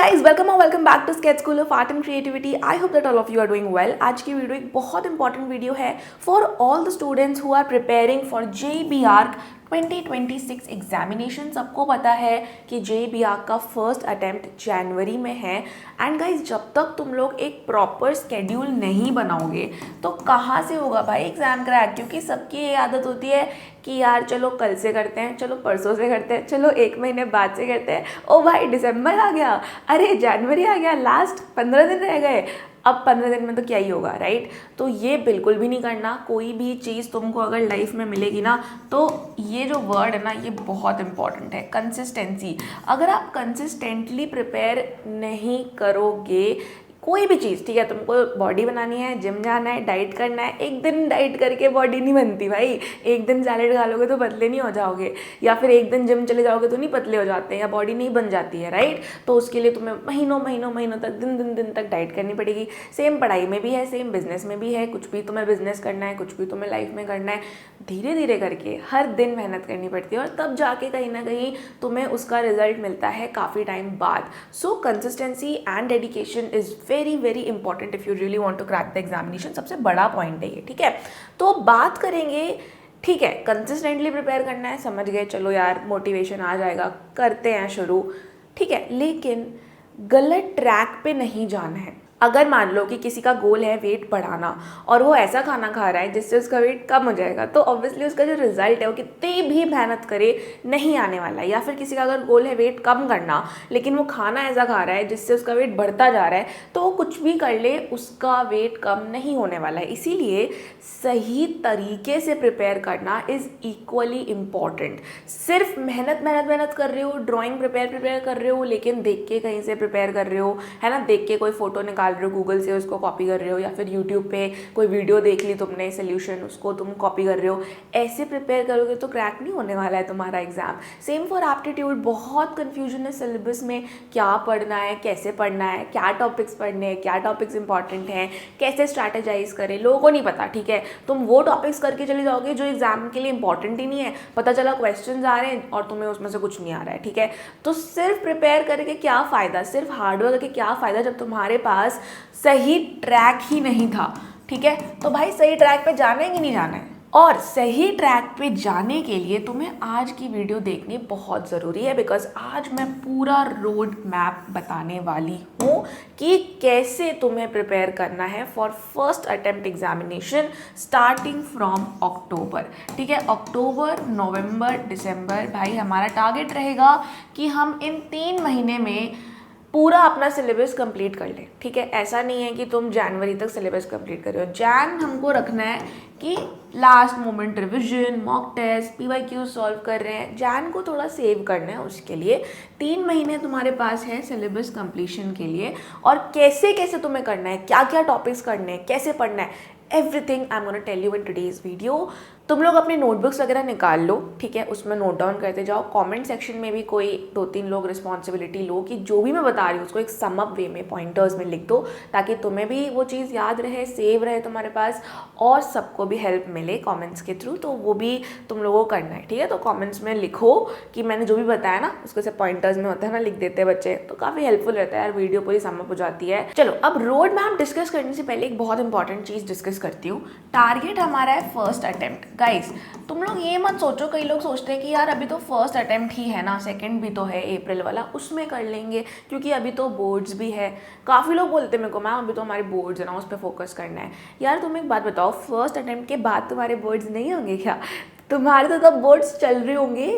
guys, welcome back to Sketch School of Art and Creativity. I hope that all of you are doing well. आज की video एक बहुत important video है for all the students who are preparing for JEE ARC 2026 examination. सबको पता है कि JEE ARC का फर्स्ट अटेम्प्ट जनवरी में है एंड गाइज जब तक तुम लोग एक प्रॉपर स्केड्यूल नहीं बनाओगे तो कहाँ से होगा भाई एग्जाम क्रैक। क्योंकि सबकी ये आदत होती है कि यार चलो कल से करते हैं, चलो परसों से करते हैं, चलो एक महीने बाद से करते हैं, ओ भाई दिसंबर आ गया, अरे जनवरी आ गया, लास्ट 15 दिन रह गए, अब 15 दिन में तो क्या ही होगा, राइट। तो ये बिल्कुल भी नहीं करना। कोई भी चीज़ तुमको अगर लाइफ में मिलेगी ना तो ये जो वर्ड है ना ये बहुत इंपॉर्टेंट है, कंसिस्टेंसी। अगर आप कंसिस्टेंटली प्रिपेयर नहीं करोगे कोई भी चीज़, ठीक है, तुमको बॉडी बनानी है, जिम जाना है, डाइट करना है, एक दिन डाइट करके बॉडी नहीं बनती भाई। एक दिन सैलेड खा लोगे तो पतले नहीं हो जाओगे, या फिर एक दिन जिम चले जाओगे तो नहीं पतले हो जाते हैं या बॉडी नहीं बन जाती है, राइट। तो उसके लिए तुम्हें महीनों तक दिन तक डाइट करनी पड़ेगी। सेम पढ़ाई में भी है, सेम बिजनेस में भी है। कुछ भी तुम्हें बिजनेस करना है, कुछ भी तुम्हें लाइफ में करना है, धीरे धीरे करके हर दिन मेहनत करनी पड़ती है और तब जाके कहीं ना कहीं तुम्हें उसका रिजल्ट मिलता है काफ़ी टाइम बाद। So consistency and dedication is very important if you really want to crack the examination. सबसे बड़ा पॉइंट है ये, ठीक है। तो बात करेंगे, ठीक है, कंसिस्टेंटली प्रिपेयर करना है, समझ गए, चलो यार मोटिवेशन आ जाएगा, करते हैं शुरू, ठीक है। लेकिन गलत ट्रैक पे नहीं जाना है। अगर मान लो कि किसी का गोल है वेट बढ़ाना और वो ऐसा खाना खा रहा है जिससे उसका वेट कम हो जाएगा, तो ऑब्वियसली उसका जो रिजल्ट है वो कितनी भी मेहनत करे नहीं आने वाला है। या फिर किसी का अगर गोल है वेट कम करना लेकिन वो खाना ऐसा खा रहा है जिससे उसका वेट बढ़ता जा रहा है, तो वो कुछ भी कर ले उसका वेट कम नहीं होने वाला है। इसीलिए सही तरीके से प्रिपेयर करना इज़ इक्वली इम्पॉर्टेंट। सिर्फ मेहनत कर रहे हो, ड्राइंग प्रिपेयर कर रहे हो, लेकिन देख के कहीं से प्रिपेयर कर रहे हो, है ना, देख के कोई फोटो निकाल रहे हो गूगल से, उसको कॉपी कर रहे हो, या फिर यूट्यूब पे कोई वीडियो देख ली तुमने सोल्यूशन, उसको तुम कॉपी कर रहे हो, ऐसे प्रिपेयर करोगे तो क्रैक नहीं होने वाला है तुम्हारा एग्जाम। Same for aptitude. बहुत कन्फ्यूजन है सिलेबस में, क्या पढ़ना है, कैसे पढ़ना है, क्या टॉपिक्स पढ़ने हैं, क्या टॉपिक्स इंपॉर्टेंट हैं, कैसे स्ट्रैटेजाइज करें, लोगों को नहीं पता, ठीक है। तुम वो टॉपिक्स करके चले जाओगे जो एग्जाम के लिए इंपॉर्टेंट ही नहीं है, पता चला क्वेश्चन आ रहे हैं और तुम्हें उसमें से कुछ नहीं आ रहा है, ठीक है। तो सिर्फ प्रिपेयर करके क्या फ़ायदा, सिर्फ हार्डवर्क करके क्या फ़ायदा जब तुम्हारे पास सही ट्रैक ही नहीं था, ठीक है। तो भाई सही ट्रैक पे जाना है कि नहीं जाना है। और सही ट्रैक पे जाने के लिए तुम्हें आज की वीडियो देखनी बहुत ज़रूरी है, बिकॉज आज मैं पूरा रोड मैप बताने वाली हूँ कि कैसे तुम्हें प्रिपेयर करना है for first attempt examination starting from October, ठीक है। अक्टूबर, नवंबर, दिसंबर, भाई हमारा टारगेट रहेगा कि हम इन 3 महीने में पूरा अपना सिलेबस कंप्लीट कर लें, ठीक है। ऐसा नहीं है कि तुम जनवरी तक सिलेबस कंप्लीट कर रहे हो। जैन हमको रखना है कि last moment revision, mock test, PYQ solve कर रहे हैं, जैन को थोड़ा सेव करना है। उसके लिए 3 महीने तुम्हारे पास है सिलेबस कंप्लीशन के लिए। और कैसे कैसे तुम्हें करना है, क्या क्या टॉपिक्स करने हैं, कैसे पढ़ना है, everything I am gonna tell you in today's video. तुम लोग अपनी नोटबुक्स वगैरह निकाल लो, ठीक है, उसमें नोट डाउन करते जाओ। कमेंट सेक्शन में भी कोई 2-3 लोग रिस्पॉन्सिबिलिटी लो कि जो भी मैं बता रही हूँ उसको एक सम अप वे में पॉइंटर्स में लिख दो, ताकि तुम्हें भी वो चीज़ याद रहे, सेव रहे तुम्हारे पास, और सबको भी हेल्प मिले कमेंट्स के थ्रू। तो वो भी तुम लोगों को करना है, ठीक है। तो कमेंट्स में लिखो कि मैंने जो भी बताया ना, उसको से पॉइंटर्स में होता है ना, लिख देते हैं बच्चे, तो काफ़ी हेल्पफुल रहता है यार, वीडियो पूरी सम अप हो जाती है। चलो अब रोड मैप डिस्कस करने से पहले एक बहुत इंपॉर्टेंट चीज़ डिस्कस करती हूँ। टारगेट हमारा है फर्स्ट अटेम्प्ट। गाइस तुम लोग ये मत सोचो, कई लोग सोचते हैं कि यार अभी तो फर्स्ट अटेम्प्ट ही है ना, सेकंड भी तो है अप्रैल वाला, उसमें कर लेंगे क्योंकि अभी तो बोर्ड्स भी है। काफ़ी लोग बोलते हैं मेरे को, मैम अभी तो हमारे बोर्ड्स है ना, उस पर फोकस करना है। यार तुम एक बात बताओ, फर्स्ट अटेम्प्ट के बाद तुम्हारे बोर्ड्स नहीं होंगे क्या? तुम्हारे तो तब बोर्ड्स चल रहे होंगे।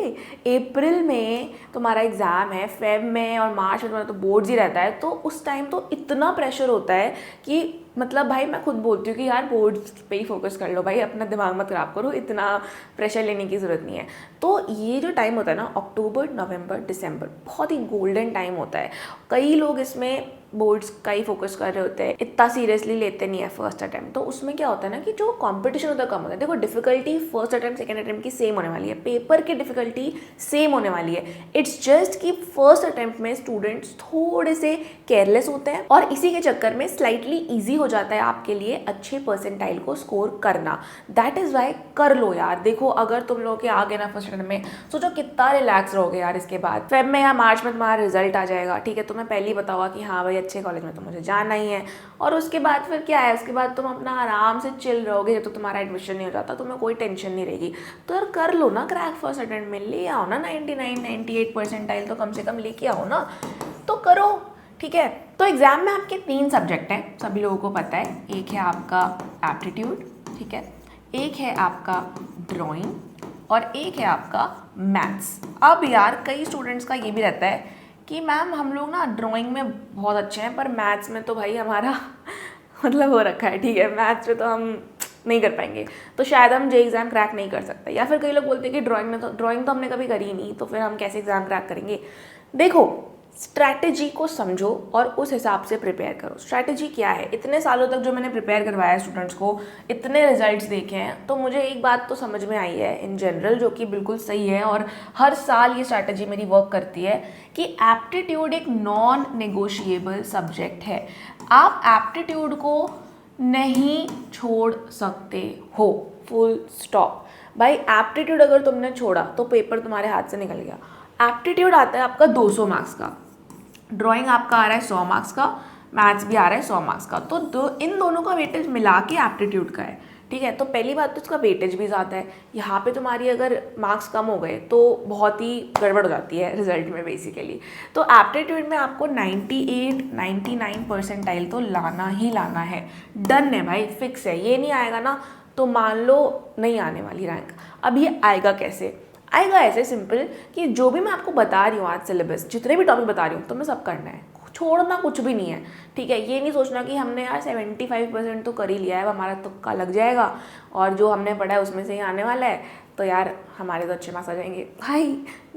अप्रैल में तुम्हारा एग्ज़ाम है, फेब में और मार्च में तुम्हारा तो बोर्ड्स ही रहता है। तो उस टाइम तो इतना प्रेशर होता है कि मतलब भाई मैं खुद बोलती हूँ कि यार बोर्ड्स पे ही फोकस कर लो भाई, अपना दिमाग मत खराब करो, इतना प्रेशर लेने की ज़रूरत नहीं है। तो ये जो टाइम होता है ना, अक्टूबर, नवंबर, दिसंबर, बहुत ही गोल्डन टाइम होता है। कई लोग इसमें बोर्ड्स का ही फोकस कर रहे होते हैं, इतना सीरियसली लेते नहीं है फर्स्ट अटेम्प्ट। तो उसमें क्या होता है ना कि जो कंपटीशन होता है कम होता है। देखो difficulty first attempt second attempt की सेम होने वाली है, पेपर की डिफिकल्टी सेम होने वाली है। इट्स जस्ट कि फर्स्ट अटेम्प्ट में स्टूडेंट्स थोड़े से केयरलेस होते हैं और इसी के चक्कर में स्लाइटली ईजी हो जाता है आपके लिए अच्छे परसेंटाइल को स्कोर करना। दैट इज वाई कर लो यार। देखो अगर तुम लोग के आगे ना फर्स्ट अटेम्प्ट में, सोचो कितना रिलैक्स रहोगे यार। इसके बाद फेब में या मार्च में तुम्हारा रिजल्ट आ जाएगा, ठीक है, तुम्हें पहले ही पता होगा कि हाँ भाई अच्छे कॉलेज में तो मुझे जाना ही है। और उसके बाद फिर क्या है, उसके बाद तुम अपना आराम से चिल रहोगे जब तक तुम्हारा एडमिशन नहीं हो जाता, तुम्हें कोई टेंशन नहीं रहेगी। तो यार कर लो ना क्रैक फर्स्ट अटेम्प्ट में, ले आओ ना 99-98 परसेंटाइल तो कम से कम लेके आओ ना, तो करो, ठीक है। तो एग्जाम में आपके 3 सब्जेक्ट हैं, सभी लोगों को पता है। एक है आपका एप्टीट्यूड, ठीक है, एक है आपका ड्राइंग और एक है आपका मैथ्स। अब यार कई स्टूडेंट्स का ये भी रहता है कि मैम हम लोग ना ड्राइंग में बहुत अच्छे हैं पर मैथ्स में तो भाई हमारा मतलब हो रखा है, ठीक है, मैथ्स में तो हम नहीं कर पाएंगे, तो शायद हम जे एग्ज़ाम क्रैक नहीं कर सकते। या फिर कई लोग बोलते हैं कि ड्राइंग तो हमने कभी करी ही नहीं, तो फिर हम कैसे एग्ज़ाम क्रैक करेंगे। देखो स्ट्रैटेजी को समझो और उस हिसाब से प्रिपेयर करो। स्ट्रैटेजी क्या है, इतने सालों तक जो मैंने प्रिपेयर करवाया है स्टूडेंट्स को, इतने रिजल्ट्स देखे हैं, तो मुझे एक बात तो समझ में आई है इन जनरल, जो कि बिल्कुल सही है और हर साल ये स्ट्रैटेजी मेरी वर्क करती है, कि एप्टीट्यूड एक नॉन नेगोशिएबल सब्जेक्ट है। आप एप्टीट्यूड को नहीं छोड़ सकते हो, फुल स्टॉप। भाई एप्टीट्यूड अगर तुमने छोड़ा तो पेपर तुम्हारे हाथ से निकल गया। एप्टीट्यूड आता है आपका 200 मार्क्स का, ड्राइंग आपका आ रहा है 100 मार्क्स का, मैथ्स भी आ रहा है 100 मार्क्स का, तो इन दोनों का वेटेज मिला के एप्टीट्यूड का है, ठीक है। तो पहली बात तो इसका वेटेज भी ज़्यादा है। यहाँ पे तुम्हारी अगर मार्क्स कम हो गए तो बहुत ही गड़बड़ हो जाती है रिजल्ट में बेसिकली। तो एप्टीट्यूड में आपको 98-99 परसेंटाइल तो लाना ही लाना है, डन है भाई, फिक्स है। ये नहीं आएगा ना तो मान लो नहीं आने वाली रैंक। अब ये आएगा कैसे, आएगा ऐसे सिंपल कि जो भी मैं आपको बता रही हूँ आज सिलेबस, जितने भी टॉपिक बता रही हूँ, तो मैं सब करना है, छोड़ना कुछ भी नहीं है, ठीक है। ये नहीं सोचना कि हमने यार 75% तो कर ही लिया है, अब हमारा तुक्का लग जाएगा और जो हमने पढ़ा है उसमें से ही आने वाला है, तो यार हमारे तो अच्छे मार्क्स आ जाएंगे। भाई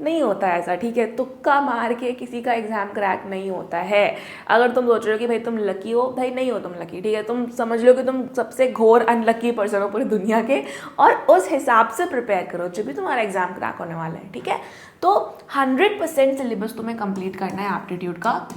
नहीं होता है ऐसा, ठीक है। तुक्का मार के किसी का एग्जाम क्रैक नहीं होता है। अगर तुम सोच रहे हो कि भाई तुम लकी हो, भाई नहीं हो तुम लकी, ठीक है। तुम समझ लो कि तुम सबसे घोर अनलकी पर्सन हो पूरी दुनिया के, और उस हिसाब से प्रिपेयर करो जब भी तुम्हारा एग्जाम क्रैक होने वाला है, ठीक है। तो 100% सिलेबस तुम्हें कंप्लीट करना है एप्टीट्यूड का।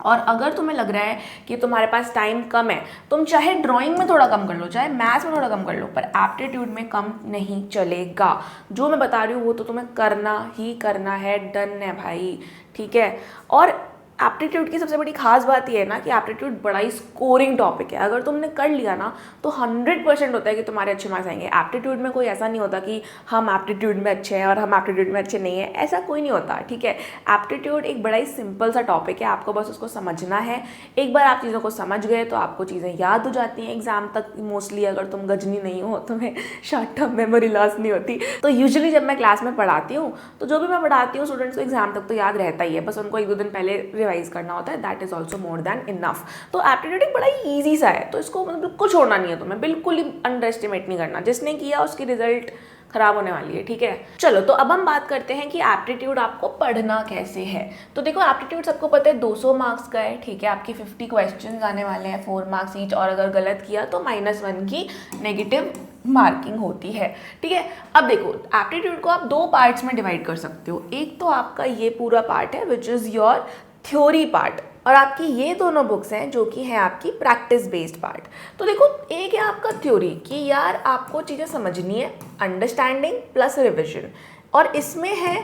और अगर तुम्हें लग रहा है कि तुम्हारे पास टाइम कम है, तुम चाहे ड्राइंग में थोड़ा कम कर लो, चाहे मैथ्स में थोड़ा कम कर लो, पर एप्टीट्यूड में कम नहीं चलेगा। जो मैं बता रही हूँ वो तो तुम्हें करना ही करना है, डन है भाई, ठीक है। और एप्टीट्यूड की सबसे बड़ी खास बात यह है ना कि एप्टीट्यूड बड़ा ही स्कोरिंग टॉपिक है। अगर तुमने कर लिया ना तो 100% होता है कि तुम्हारे अच्छे मार्क्स आएंगे। एप्टीट्यूड में कोई ऐसा नहीं होता कि हम एप्टीट्यूड में अच्छे हैं और हम एप्टीट्यूड में अच्छे नहीं हैं, ऐसा कोई नहीं होता, ठीक है। एप्टीट्यूड एक बड़ा ही सिंपल सा टॉपिक है, आपको बस उसको समझना है। एक बार आप चीज़ों को समझ गए तो आपको चीज़ें याद हो जाती हैं एग्जाम तक मोस्टली। अगर तुम गजनी नहीं हो, तुम्हें शॉर्ट टर्म मेमोरी लॉस नहीं होती। तो यूजुअली जब मैं क्लास में पढ़ाती हूँ तो जो भी मैं पढ़ाती हूँ स्टूडेंट्स को एग्जाम तक तो याद रहता ही है, बस उनको 1-2 दिन पहले रिवाइज करना होता है, that is also more than enough. तो एप्टीट्यूड एक बड़ा ही ईजी सा है, तो इसको मतलब बिल्कुल छोड़ना नहीं है तुम्हें, बिल्कुल ही अंडर एस्टिमेट नहीं करना। जिसने किया उसकी रिजल्ट खराब होने वाली है, ठीक है। चलो तो अब हम बात करते हैं कि एप्टीट्यूड आपको पढ़ना कैसे है। तो देखो एप्टीट्यूड सबको पता है 200 मार्क्स का है, ठीक है। आपके 50 क्वेश्चन आने वाले हैं, 4 मार्क्स ईच, और अगर गलत किया तो -1 की नेगेटिव मार्किंग होती है, ठीक है। अब देखो एप्टीट्यूड को आप 2 पार्ट्स में डिवाइड कर सकते हो। एक तो आपका ये पूरा पार्ट है which is your theory part, और आपकी ये दोनों बुक्स हैं जो कि हैं आपकी प्रैक्टिस बेस्ड पार्ट। तो देखो एक है आपका थ्योरी कि यार आपको चीज़ें समझनी है, अंडरस्टैंडिंग प्लस रिविजन, और इसमें है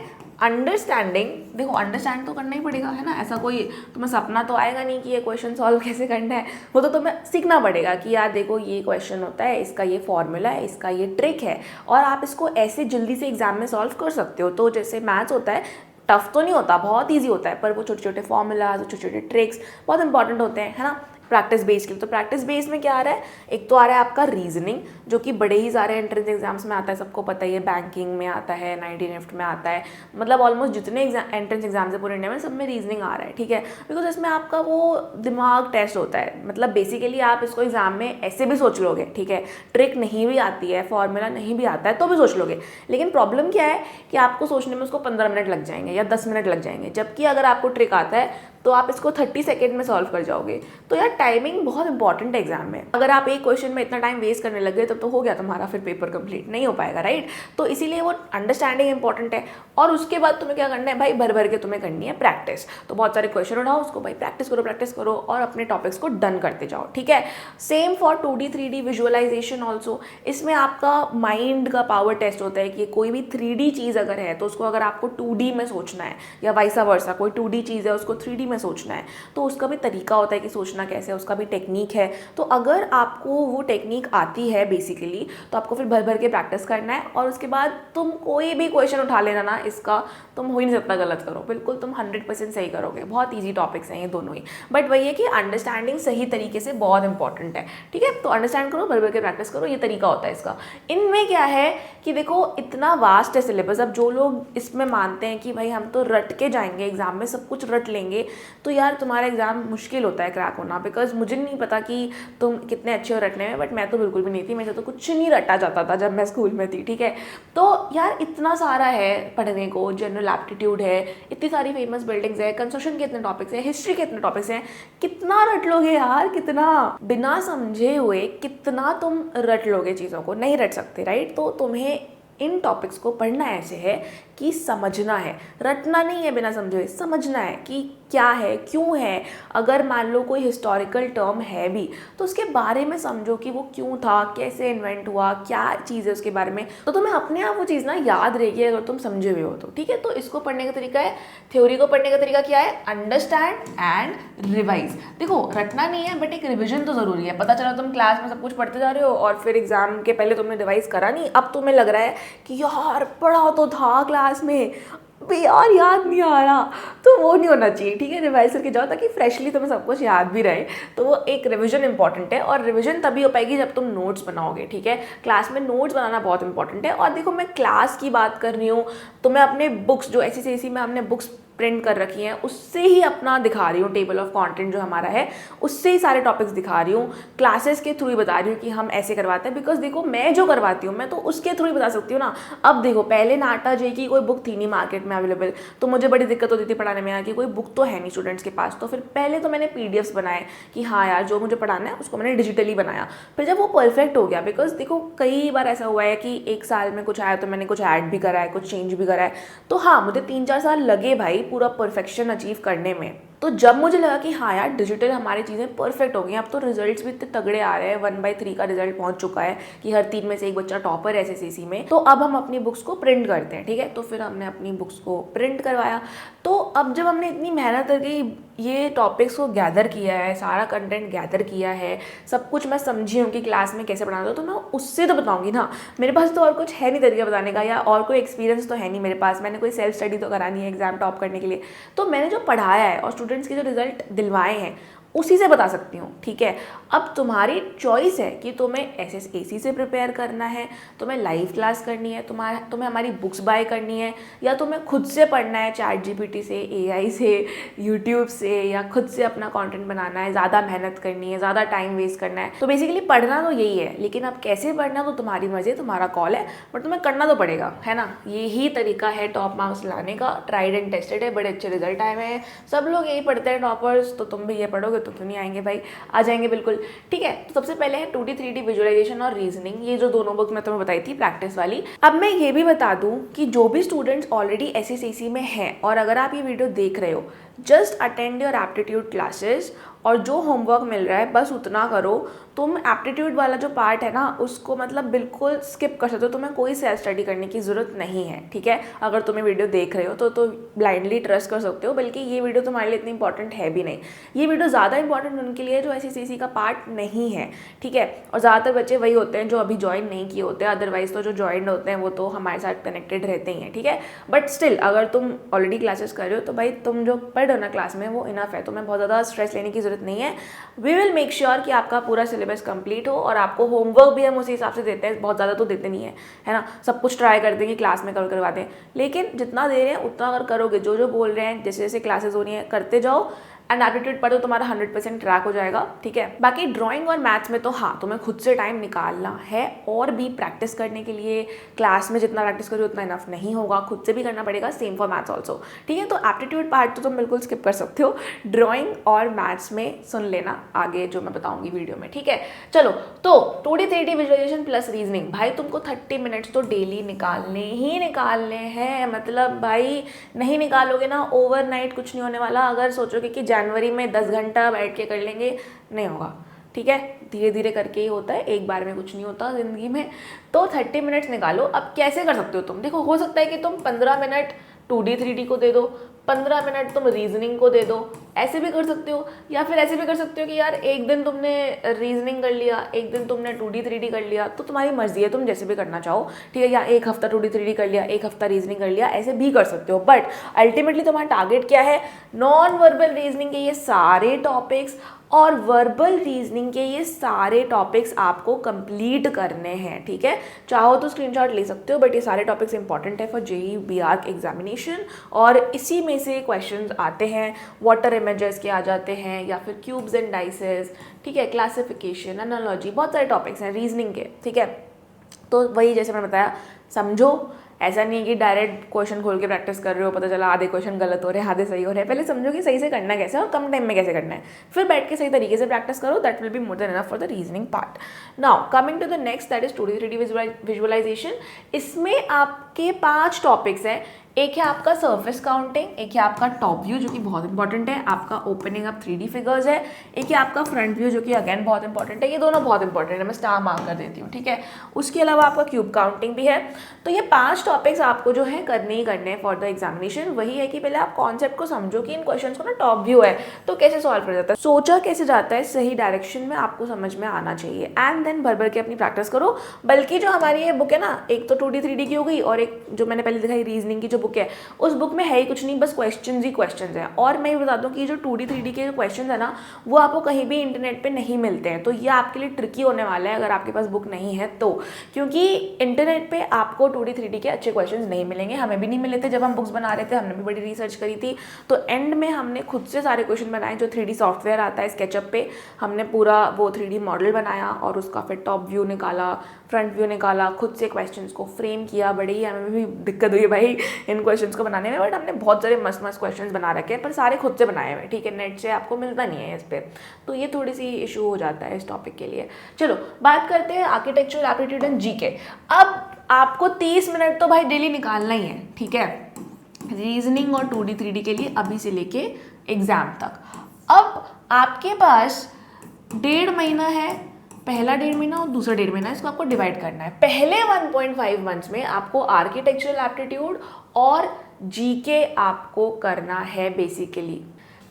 अंडरस्टैंडिंग। देखो अंडरस्टैंड तो करना ही पड़ेगा, है ना। ऐसा कोई तुम्हें सपना तो आएगा नहीं कि ये क्वेश्चन सॉल्व कैसे करना है, वो तो तुम्हें सीखना पड़ेगा कि यार देखो ये क्वेश्चन होता है, इसका ये फॉर्मूला है, इसका ये ट्रिक है, और आप इसको ऐसे जल्दी से एग्जाम में सॉल्व कर सकते हो। तो जैसे मैथ्स होता है, टफ तो नहीं होता, बहुत ईजी होता है, पर वो छोटे छोटे फॉर्मूलाज, छोटे छोटे ट्रिक्स बहुत इंपॉर्टेंट होते हैं, है ना, प्रैक्टिस बेस के लिए। तो प्रैक्टिस बेस में क्या आ रहा है, एक तो आ रहा है आपका रीजनिंग, जो कि बड़े ही सारे एंट्रेंस एग्जाम्स में आता है, सबको पता ही है। बैंकिंग में आता है, 19 निफ्ट में आता है, मतलब ऑलमोस्ट जितने एंट्रेंस एग्जाम्स है पूरे इंडिया में, सब में रीजनिंग आ रहा है, ठीक है। बिकॉज इसमें आपका वो दिमाग टेस्ट होता है, मतलब बेसिकली आप इसको एग्जाम में ऐसे भी सोच लोगे, ठीक है। ट्रिक नहीं भी आती है, फॉर्मूला नहीं भी आता है तो भी सोच लोगे, लेकिन प्रॉब्लम क्या है कि आपको सोचने में उसको 15 मिनट लग जाएंगे या 10 मिनट लग जाएंगे। जबकि अगर आपको ट्रिक आता है तो आप इसको 30 सेकेंड में सॉल्व कर जाओगे। तो यार टाइमिंग बहुत इंपॉर्टेंट है एग्जाम में। अगर आप एक क्वेश्चन में इतना टाइम वेस्ट करने लग गए तब तो हो गया तुम्हारा, फिर पेपर कंप्लीट नहीं हो पाएगा, राइट। तो इसीलिए वो अंडरस्टैंडिंग इंपॉर्टेंट है। और उसके बाद तुम्हें क्या करना है भाई, भर भर के तुम्हें करनी है प्रैक्टिस। तो बहुत सारे क्वेश्चन उठाओ, उसको भाई प्रैक्टिस करो और अपने टॉपिक्स को डन करते जाओ, ठीक है। Same for 2D 3D visualisation also. इसमें आपका माइंड का पावर टेस्ट होता है कि कोई भी 3D चीज़ अगर है तो उसको अगर आपको 2D में सोचना है या वाइसा वर्सा, कोई 2D चीज़ है उसको 3D में सोचना है, तो उसका भी तरीका होता है कि सोचना कैसे है, उसका भी टेक्निक है। तो अगर आपको वो टेक्निक आती है बेसिकली, तो आपको फिर भर भर के प्रैक्टिस करना है। और उसके बाद तुम कोई भी क्वेश्चन उठा लेना ना, इसका तुम हो ही नहीं सकता गलत करो, बिल्कुल तुम 100% सही करोगे। बहुत ईजी टॉपिक्स हैं ये दोनों ही, बट वही है कि अंडरस्टैंडिंग सही तरीके से बहुत इंपॉर्टेंट है, ठीक है। तो अंडरस्टैंड करो, भर भर के प्रैक्टिस करो, ये तरीका होता है इसका। इनमें क्या है कि देखो इतना वास्ट है सिलेबस। अब जो लोग इसमें मानते हैं कि भाई हम तो रट के जाएंगे एग्जाम में, सब कुछ रट लेंगे, तो यार तुम्हारा एग्जाम मुश्किल होता है क्रैक होना। बिकॉज मुझे नहीं पता कि तुम कितने अच्छे हो रटने में, बट मैं तो बिल्कुल भी नहीं थी, मेरे से तो कुछ नहीं रटा जाता था जब मैं स्कूल में थी, ठीक है। तो यार इतना सारा है पढ़ने को, जनरल एप्टीट्यूड है, इतनी सारी फेमस बिल्डिंग्स है, कंस्ट्रक्शन के इतने टॉपिक्स हैं, हिस्ट्री के इतने टॉपिक्स हैं, कितना रट लोगे यार, कितना बिना समझे हुए कितना तुम रट लोगे चीज़ों को, नहीं रट सकते, राइट। तो तुम्हें इन टॉपिक्स को पढ़ना ऐसे है कि समझना है, रटना नहीं है बिना समझे हुए, समझना है कि क्या है, क्यों है। अगर मान लो कोई हिस्टोरिकल टर्म है भी तो उसके बारे में समझो कि वो क्यों था, कैसे इन्वेंट हुआ, क्या चीज़ है उसके बारे में, तो तुम्हें अपने आप वो चीज़ ना याद रहेगी अगर तुम समझे हुए हो तो, ठीक है। तो इसको पढ़ने का तरीका है, थ्योरी को पढ़ने का तरीका क्या है, अंडरस्टैंड एंड रिवाइज। देखो रटना नहीं है, बट एक रिविजन तो ज़रूरी है। पता चला तुम क्लास में सब कुछ पढ़ते जा रहे हो और फिर एग्जाम के पहले तुमने रिवाइज करा नहीं, अब तुम्हें लग रहा है कि यार पढ़ा तो था क्लास में भी यार याद नहीं आ रहा, तो वो नहीं होना चाहिए, ठीक है। रिवाइज करके जाओ ताकि फ्रेशली तुम्हें सब कुछ याद भी रहे। तो वो एक रिवीजन इंपॉर्टेंट है, और रिवीजन तभी हो पाएगी जब तुम नोट्स बनाओगे, ठीक है। क्लास में नोट्स बनाना बहुत इंपॉर्टेंट है। और देखो मैं क्लास की बात कर रही हूँ तो मैं अपने बुक्स जो ऐसी में हमने बुक्स प्रिंट कर रखी हैं उससे ही अपना दिखा रही हूँ, टेबल ऑफ कंटेंट जो हमारा है उससे ही सारे टॉपिक्स दिखा रही हूँ, क्लासेस के थ्रू ही बता रही हूँ कि हम ऐसे करवाते हैं। बिकॉज देखो मैं जो करवाती हूँ मैं तो उसके थ्रू ही बता सकती हूँ ना। अब देखो पहले नाटा जे की कोई बुक थी नहीं मार्केट में अवेलेबल, तो मुझे बड़ी दिक्कत होती थी पढ़ाने में, यहाँ की कोई बुक तो है नहीं स्टूडेंट्स के पास। तो फिर पहले तो मैंने PDFs बनाए कि हाँ यार जो मुझे पढ़ाना है उसको मैंने डिजिटली बनाया। फिर जब वो परफेक्ट हो गया, बिकॉज देखो कई बार ऐसा हुआ है कि एक साल में कुछ आया तो मैंने कुछ ऐड भी करा है, कुछ चेंज भी करा है, तो हाँ मुझे 3-4 साल लगे भाई पूरा परफेक्शन अचीव करने में। तो जब मुझे लगा कि हाँ यार डिजिटल हमारी चीज़ें परफेक्ट हो गई, अब तो रिजल्ट्स भी इतने तगड़े आ रहे हैं, 1/3 का रिजल्ट पहुंच चुका है कि हर 3 में से एक बच्चा टॉपर है SSCC में, तो अब हम अपनी बुक्स को प्रिंट करते हैं, ठीक है। तो फिर हमने अपनी बुक्स को प्रिंट करवाया। तो अब जब हमने इतनी मेहनत करके ये टॉपिक्स को गैदर किया है, सारा कंटेंट गैदर किया है, सब कुछ मैं समझी हूँ कि क्लास में कैसे पढ़ाना, तो मैं उससे तो बताऊँगी ना। मेरे पास तो और कुछ है नहीं तरीका बताने का, या और कोई एक्सपीरियंस तो है नहीं मेरे पास, मैंने कोई सेल्फ स्टडी तो करा नहीं है एग्जाम टॉप करने के लिए। तो मैंने जो पढ़ाया है और स्टूडेंट्स के जो रिजल्ट दिलवाए हैं उसी से बता सकती हूँ, ठीक है। अब तुम्हारी चॉइस है कि तुम्हें SSAC से प्रिपेयर करना है, तुम्हें लाइव क्लास करनी है, तुम्हें हमारी बुक्स बाय करनी है, या तुम्हें खुद से पढ़ना है ChatGPT से, AI से, YouTube से, या खुद से अपना कंटेंट बनाना है, ज़्यादा मेहनत करनी है, ज़्यादा टाइम वेस्ट करना है। तो बेसिकली पढ़ना तो यही है, लेकिन अब कैसे पढ़ना तो तुम्हारी मर्जी, तुम्हारा कॉल है, बट तुम्हें करना तो पड़ेगा, है ना। यही तरीका है टॉप मार्क्स लाने का, ट्राइड एंड टेस्टेड है, बड़े अच्छे रिजल्ट आए हुए हैं, सब लोग यही पढ़ते हैं टॉपर्स, तो तुम भी ये पढ़ोगे तो क्यों नहीं आएंगे भाई, आ जाएंगे बिल्कुल, ठीक है। तो सबसे पहले है 2D 3D विजुअलाइजेशन और रीजनिंग, ये जो दोनों बुक मैं तुम्हें बताई थी प्रैक्टिस वाली। अब मैं ये भी बता दूं कि जो भी स्टूडेंट्स ऑलरेडी SSAC में हैं और अगर आप ये वीडियो देख रहे हो, just attend your aptitude classes और जो होमवर्क मिल रहा है बस उतना करो। तुम एप्टीट्यूड वाला जो पार्ट है ना उसको मतलब बिल्कुल स्किप कर सकते हो, तुम्हें कोई सेल्फ स्टडी करने की ज़रूरत नहीं है, ठीक है। अगर तुम्हें वीडियो देख रहे हो तो ब्लाइंडली ट्रस्ट कर सकते हो, बल्कि ये वीडियो तुम्हारे लिए इतनी इंपॉर्टेंट है भी नहीं। ये वीडियो ज़्यादा इंपॉर्टेंट उनके लिए जो SSAC का पार्ट नहीं है, ठीक है। और ज़्यादातर बच्चे वही होते हैं जो अभी ज्वाइन नहीं किए होते, अदरवाइज तो जो ज्वाइन होते हैं वो तो हमारे साथ कनेक्टेड रहते ही हैं, ठीक है। बट स्टिल अगर तुम ऑलरेडी क्लासेस कर रहे हो तो भाई तुम जो पढ़ रहे हो ना क्लास में वो इनफ है, तुम्हें बहुत ज़्यादा स्ट्रेस लेने की जरूरत नहीं है। वी विल मेक श्योर कि आपका पूरा सिलेबस कंप्लीट हो, और आपको होमवर्क भी हम उसी हिसाब से देते हैं, बहुत ज़्यादा तो देते नहीं है ना। सब कुछ ट्राई कर देंगे क्लास में करवा दें, लेकिन जितना दे रहे हैं उतना अगर करोगे, जो बोल रहे हैं, जैसे जैसे क्लासेस हो रही हैं करते जाओ, एंड एप्टीट्यूड पर तो तुम्हारा 100% ट्रैक हो जाएगा, ठीक है। बाकी ड्राइंग और मैथ्स में तो हाँ तुम्हें खुद से टाइम निकालना है, और भी प्रैक्टिस करने के लिए क्लास में जितना प्रैक्टिस करो उतना इनफ नहीं होगा, खुद से भी करना पड़ेगा, सेम फॉर मैथ्स ऑल्सो, ठीक है। तो एप्टीट्यूड पार्ट तो तुम बिल्कुल स्किप कर सकते हो, ड्राइंग और मैथ्स में सुन लेना आगे जो मैं बताऊंगी वीडियो में, ठीक है। चलो, तो 2D 3D visualisation plus reasoning, भाई तुमको 30 मिनट्स तो डेली निकालने ही निकालने हैं। मतलब भाई नहीं निकालोगे ना, ओवरनाइट कुछ नहीं होने वाला। अगर सोचोगे कि जनवरी में 10 घंटा बैठ के कर लेंगे, नहीं होगा, ठीक है। धीरे धीरे करके ही होता है, एक बार में कुछ नहीं होता ज़िंदगी में। तो 30 मिनट्स निकालो। अब कैसे कर सकते हो तुम, देखो हो सकता है कि तुम 15 मिनट 2D 3D को दे दो, 15 मिनट तुम रीजनिंग को दे दो, ऐसे भी कर सकते हो। या फिर ऐसे भी कर सकते हो कि यार एक दिन तुमने रीजनिंग कर लिया, एक दिन तुमने 2D 3D कर लिया, तो तुम्हारी मर्जी है, तुम जैसे भी करना चाहो, ठीक है। या एक हफ्ता 2D 3D कर लिया, एक हफ्ता रीजनिंग कर लिया, ऐसे भी कर सकते हो। बट अल्टीमेटली तुम्हारा टारगेट क्या है, नॉन वर्बल रीजनिंग के ये सारे टॉपिक्स और वर्बल रीजनिंग के ये सारे टॉपिक्स आपको कंप्लीट करने हैं, ठीक है। चाहो तो स्क्रीनशॉट ले सकते हो, बट ये सारे टॉपिक्स इंपॉर्टेंट है फॉर जेईई बीआर्क एग्जामिनेशन, और इसी में से क्वेश्चंस आते हैं। वाटर इमेजेस के आ जाते हैं, या फिर क्यूब्स एंड डाइसेस, ठीक है, क्लासिफिकेशन, एनालॉजी, बहुत सारे टॉपिक्स हैं रीजनिंग के, ठीक है। तो वही जैसे मैंने बताया, समझो। ऐसा नहीं है कि डायरेक्ट क्वेश्चन खोल के प्रैक्टिस कर रहे हो, पता चला आधे क्वेश्चन गलत हो रहे हैं, आधे सही हो रहे हैं। पहले समझो कि सही से करना कैसे और कम टाइम में कैसे करना है, फिर बैठ के सही तरीके से प्रैक्टिस करो। That will be more than enough for the reasoning part. Now coming to the next, that is 2D 3D visualisation. इसमें आपके 5 टॉपिक्स हैं। एक है आपका सरफेस काउंटिंग, एक है आपका टॉप व्यू जो कि बहुत इंपॉर्टेंट है, आपका ओपनिंग अप 3D फिगर्स है, एक है आपका फ्रंट व्यू जो कि अगेन बहुत इंपॉर्टेंट है। ये दोनों बहुत इंपॉर्टेंट है, मैं स्टार मार्क कर देती हूँ, ठीक है। उसके अलावा आपका क्यूब काउंटिंग भी है। तो ये 5 टॉपिक्स आपको जो है करने ही करने हैं फॉर द एग्जामिनेशन। वही है कि पहले आप कॉन्सेप्ट को समझो कि इन क्वेश्चन को ना टॉप व्यू है तो कैसे सॉल्व कर जाता है, सोचा कैसे जाता है, सही डायरेक्शन में आपको समझ में आना चाहिए। एंड देन भर भर के अपनी प्रैक्टिस करो। बल्कि जो हमारी ये बुक है ना, एक तो 2D 3D की हो गई, और एक जो मैंने पहले दिखाई रीजनिंग की जो बुक है, उस बुक में है ही कुछ नहीं, बस क्वेश्चंस ही क्वेश्चंस हैं। और मैं ये बता दूं कि जो 2D 3D के क्वेश्चंस है ना, वो आपको कहीं भी इंटरनेट पे नहीं मिलते हैं। तो ये आपके लिए ट्रिकी होने वाला है अगर आपके पास बुक नहीं है तो, क्योंकि इंटरनेट पे आपको 2D 3D के अच्छे क्वेश्चंस नहीं मिलेंगे। हमें भी नहीं मिले थे जब हम बुक्स बना रहे थे, हमने भी बड़ी रिसर्च करी थी। तो एंड में हमने खुद से सारे क्वेश्चन बनाए, जो 3D सॉफ्टवेयर आता है स्केचअप पे, हमने पूरा वो 3D मॉडल बनाया और उसका फिर टॉप व्यू निकाला, फ्रंट व्यू निकाला, खुद से क्वेश्चंस को फ्रेम किया। बड़ी ही हमें भी दिक्कत हुई भाई इन क्वेश्चंस को बनाने में, बट हमने बहुत सारे मस्त मस्त क्वेश्चंस बना रखे हैं, पर सारे खुद से बनाए हुए, ठीक है। नेट से आपको मिलता नहीं है इस पर, तो ये थोड़ी सी इशू हो जाता है इस टॉपिक के लिए। चलो बात करते हैं आर्किटेक्चर, एप्टीट्यूड एंड जीके। अब आपको 30 मिनट तो भाई डेली निकालना ही है, ठीक है, रीजनिंग और 2D 3D के लिए अभी से लेके एग्जाम तक। अब आपके पास 1.5 महीना है, पहला 1.5 महीना और दूसरा 1.5 महीना, इसको आपको डिवाइड करना है। पहले 1.5 मंथ्स में आपको आर्किटेक्चरल एप्टीट्यूड और जीके आपको करना है बेसिकली।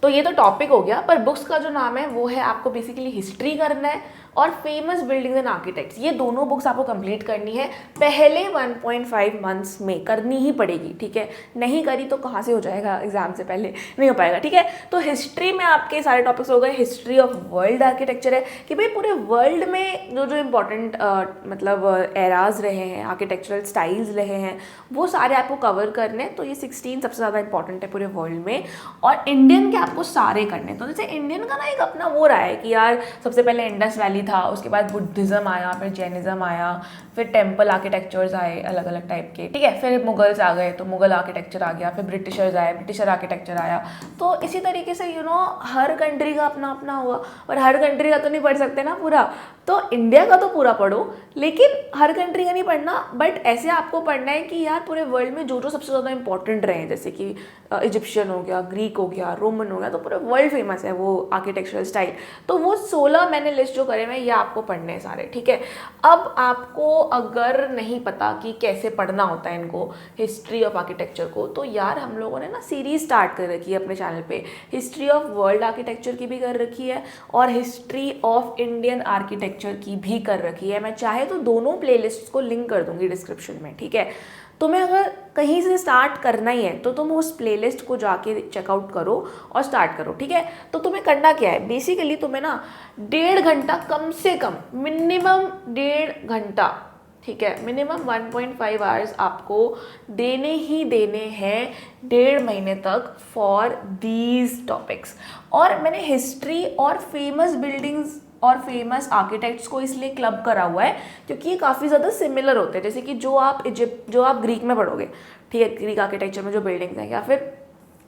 तो ये तो टॉपिक हो गया, पर बुक्स का जो नाम है वो है आपको बेसिकली हिस्ट्री करना है और फेमस बिल्डिंग्स एंड आर्किटेक्ट्स। ये दोनों बुक्स आपको कंप्लीट करनी है पहले 1.5 मंथ्स में, करनी ही पड़ेगी, ठीक है। नहीं करी तो कहाँ से हो जाएगा, एग्जाम से पहले नहीं हो पाएगा, ठीक है। तो हिस्ट्री में आपके सारे टॉपिक्स हो गए। हिस्ट्री ऑफ वर्ल्ड आर्किटेक्चर है कि भाई पूरे वर्ल्ड में जो जो इम्पोर्टेंट मतलब एराज रहे हैं, आर्किटेक्चरल स्टाइल्स रहे हैं, वो सारे आपको कवर करने। तो ये 16 सबसे ज़्यादा इंपॉर्टेंट है पूरे वर्ल्ड में, और इंडियन के आपको सारे करने। तो जैसे इंडियन का ना एक अपना वो रहा है कि यार सबसे पहले इंडस वैली था, उसके बाद बुद्धिज़्म आया, फिर जैनिज़्म आया, फिर टेम्पल आर्किटेक्चर्स आए अलग अलग टाइप के, ठीक है। फिर मुगल्स आ गए तो मुगल आर्किटेक्चर आ गया, फिर ब्रिटिशर्स आए, ब्रिटिशर आर्किटेक्चर आया। तो इसी तरीके से हर कंट्री का अपना अपना हुआ, और हर कंट्री का तो नहीं पढ़ सकते ना पूरा, तो इंडिया का तो पूरा पढ़ो, लेकिन हर कंट्री का नहीं पढ़ना। बट ऐसे आपको पढ़ना है कि यार पूरे वर्ल्ड में जो जो सबसे ज़्यादा इंपॉर्टेंट रहे हैं, जैसे कि इजिप्शियन हो गया, ग्रीक हो गया, रोमन हो गया, तो पूरे वर्ल्ड फेमस है वो आर्किटेक्चरल स्टाइल। तो वो 16 मैंने लिस्ट जो करे हुए ये आपको पढ़ने हैं सारे, ठीक है। अब आपको अगर नहीं पता कि कैसे पढ़ना होता है इनको, हिस्ट्री ऑफ आर्किटेक्चर को, तो यार हम लोगों ने ना सीरीज स्टार्ट कर रखी है अपने चैनल पे। हिस्ट्री ऑफ वर्ल्ड आर्किटेक्चर की भी कर रखी है और हिस्ट्री ऑफ इंडियन आर्किटेक्चर की भी कर रखी है। मैं चाहे तो दोनों प्लेलिस्ट को लिंक कर दूंगी डिस्क्रिप्शन में, ठीक है। तुम्हें अगर कहीं से स्टार्ट करना ही है तो तुम उस प्लेलिस्ट को जाके चेकआउट करो और स्टार्ट करो, ठीक है। तो तुम्हें करना क्या है, बेसिकली तुम्हें ना 1.5 घंटा, कम से कम मिनिमम 1.5 घंटा, ठीक है, मिनिमम 1.5 आवर्स आपको देने ही देने हैं 1.5 महीने तक फॉर दीज टॉपिक्स। और मैंने हिस्ट्री और फेमस बिल्डिंग्स और फेमस आर्किटेक्ट्स को इसलिए क्लब करा हुआ है क्योंकि ये काफ़ी ज़्यादा सिमिलर होते हैं। जैसे कि जो आप ग्रीक में पढ़ोगे, ठीक है, ग्रीक आर्किटेक्चर में जो बिल्डिंग्स हैं, या फिर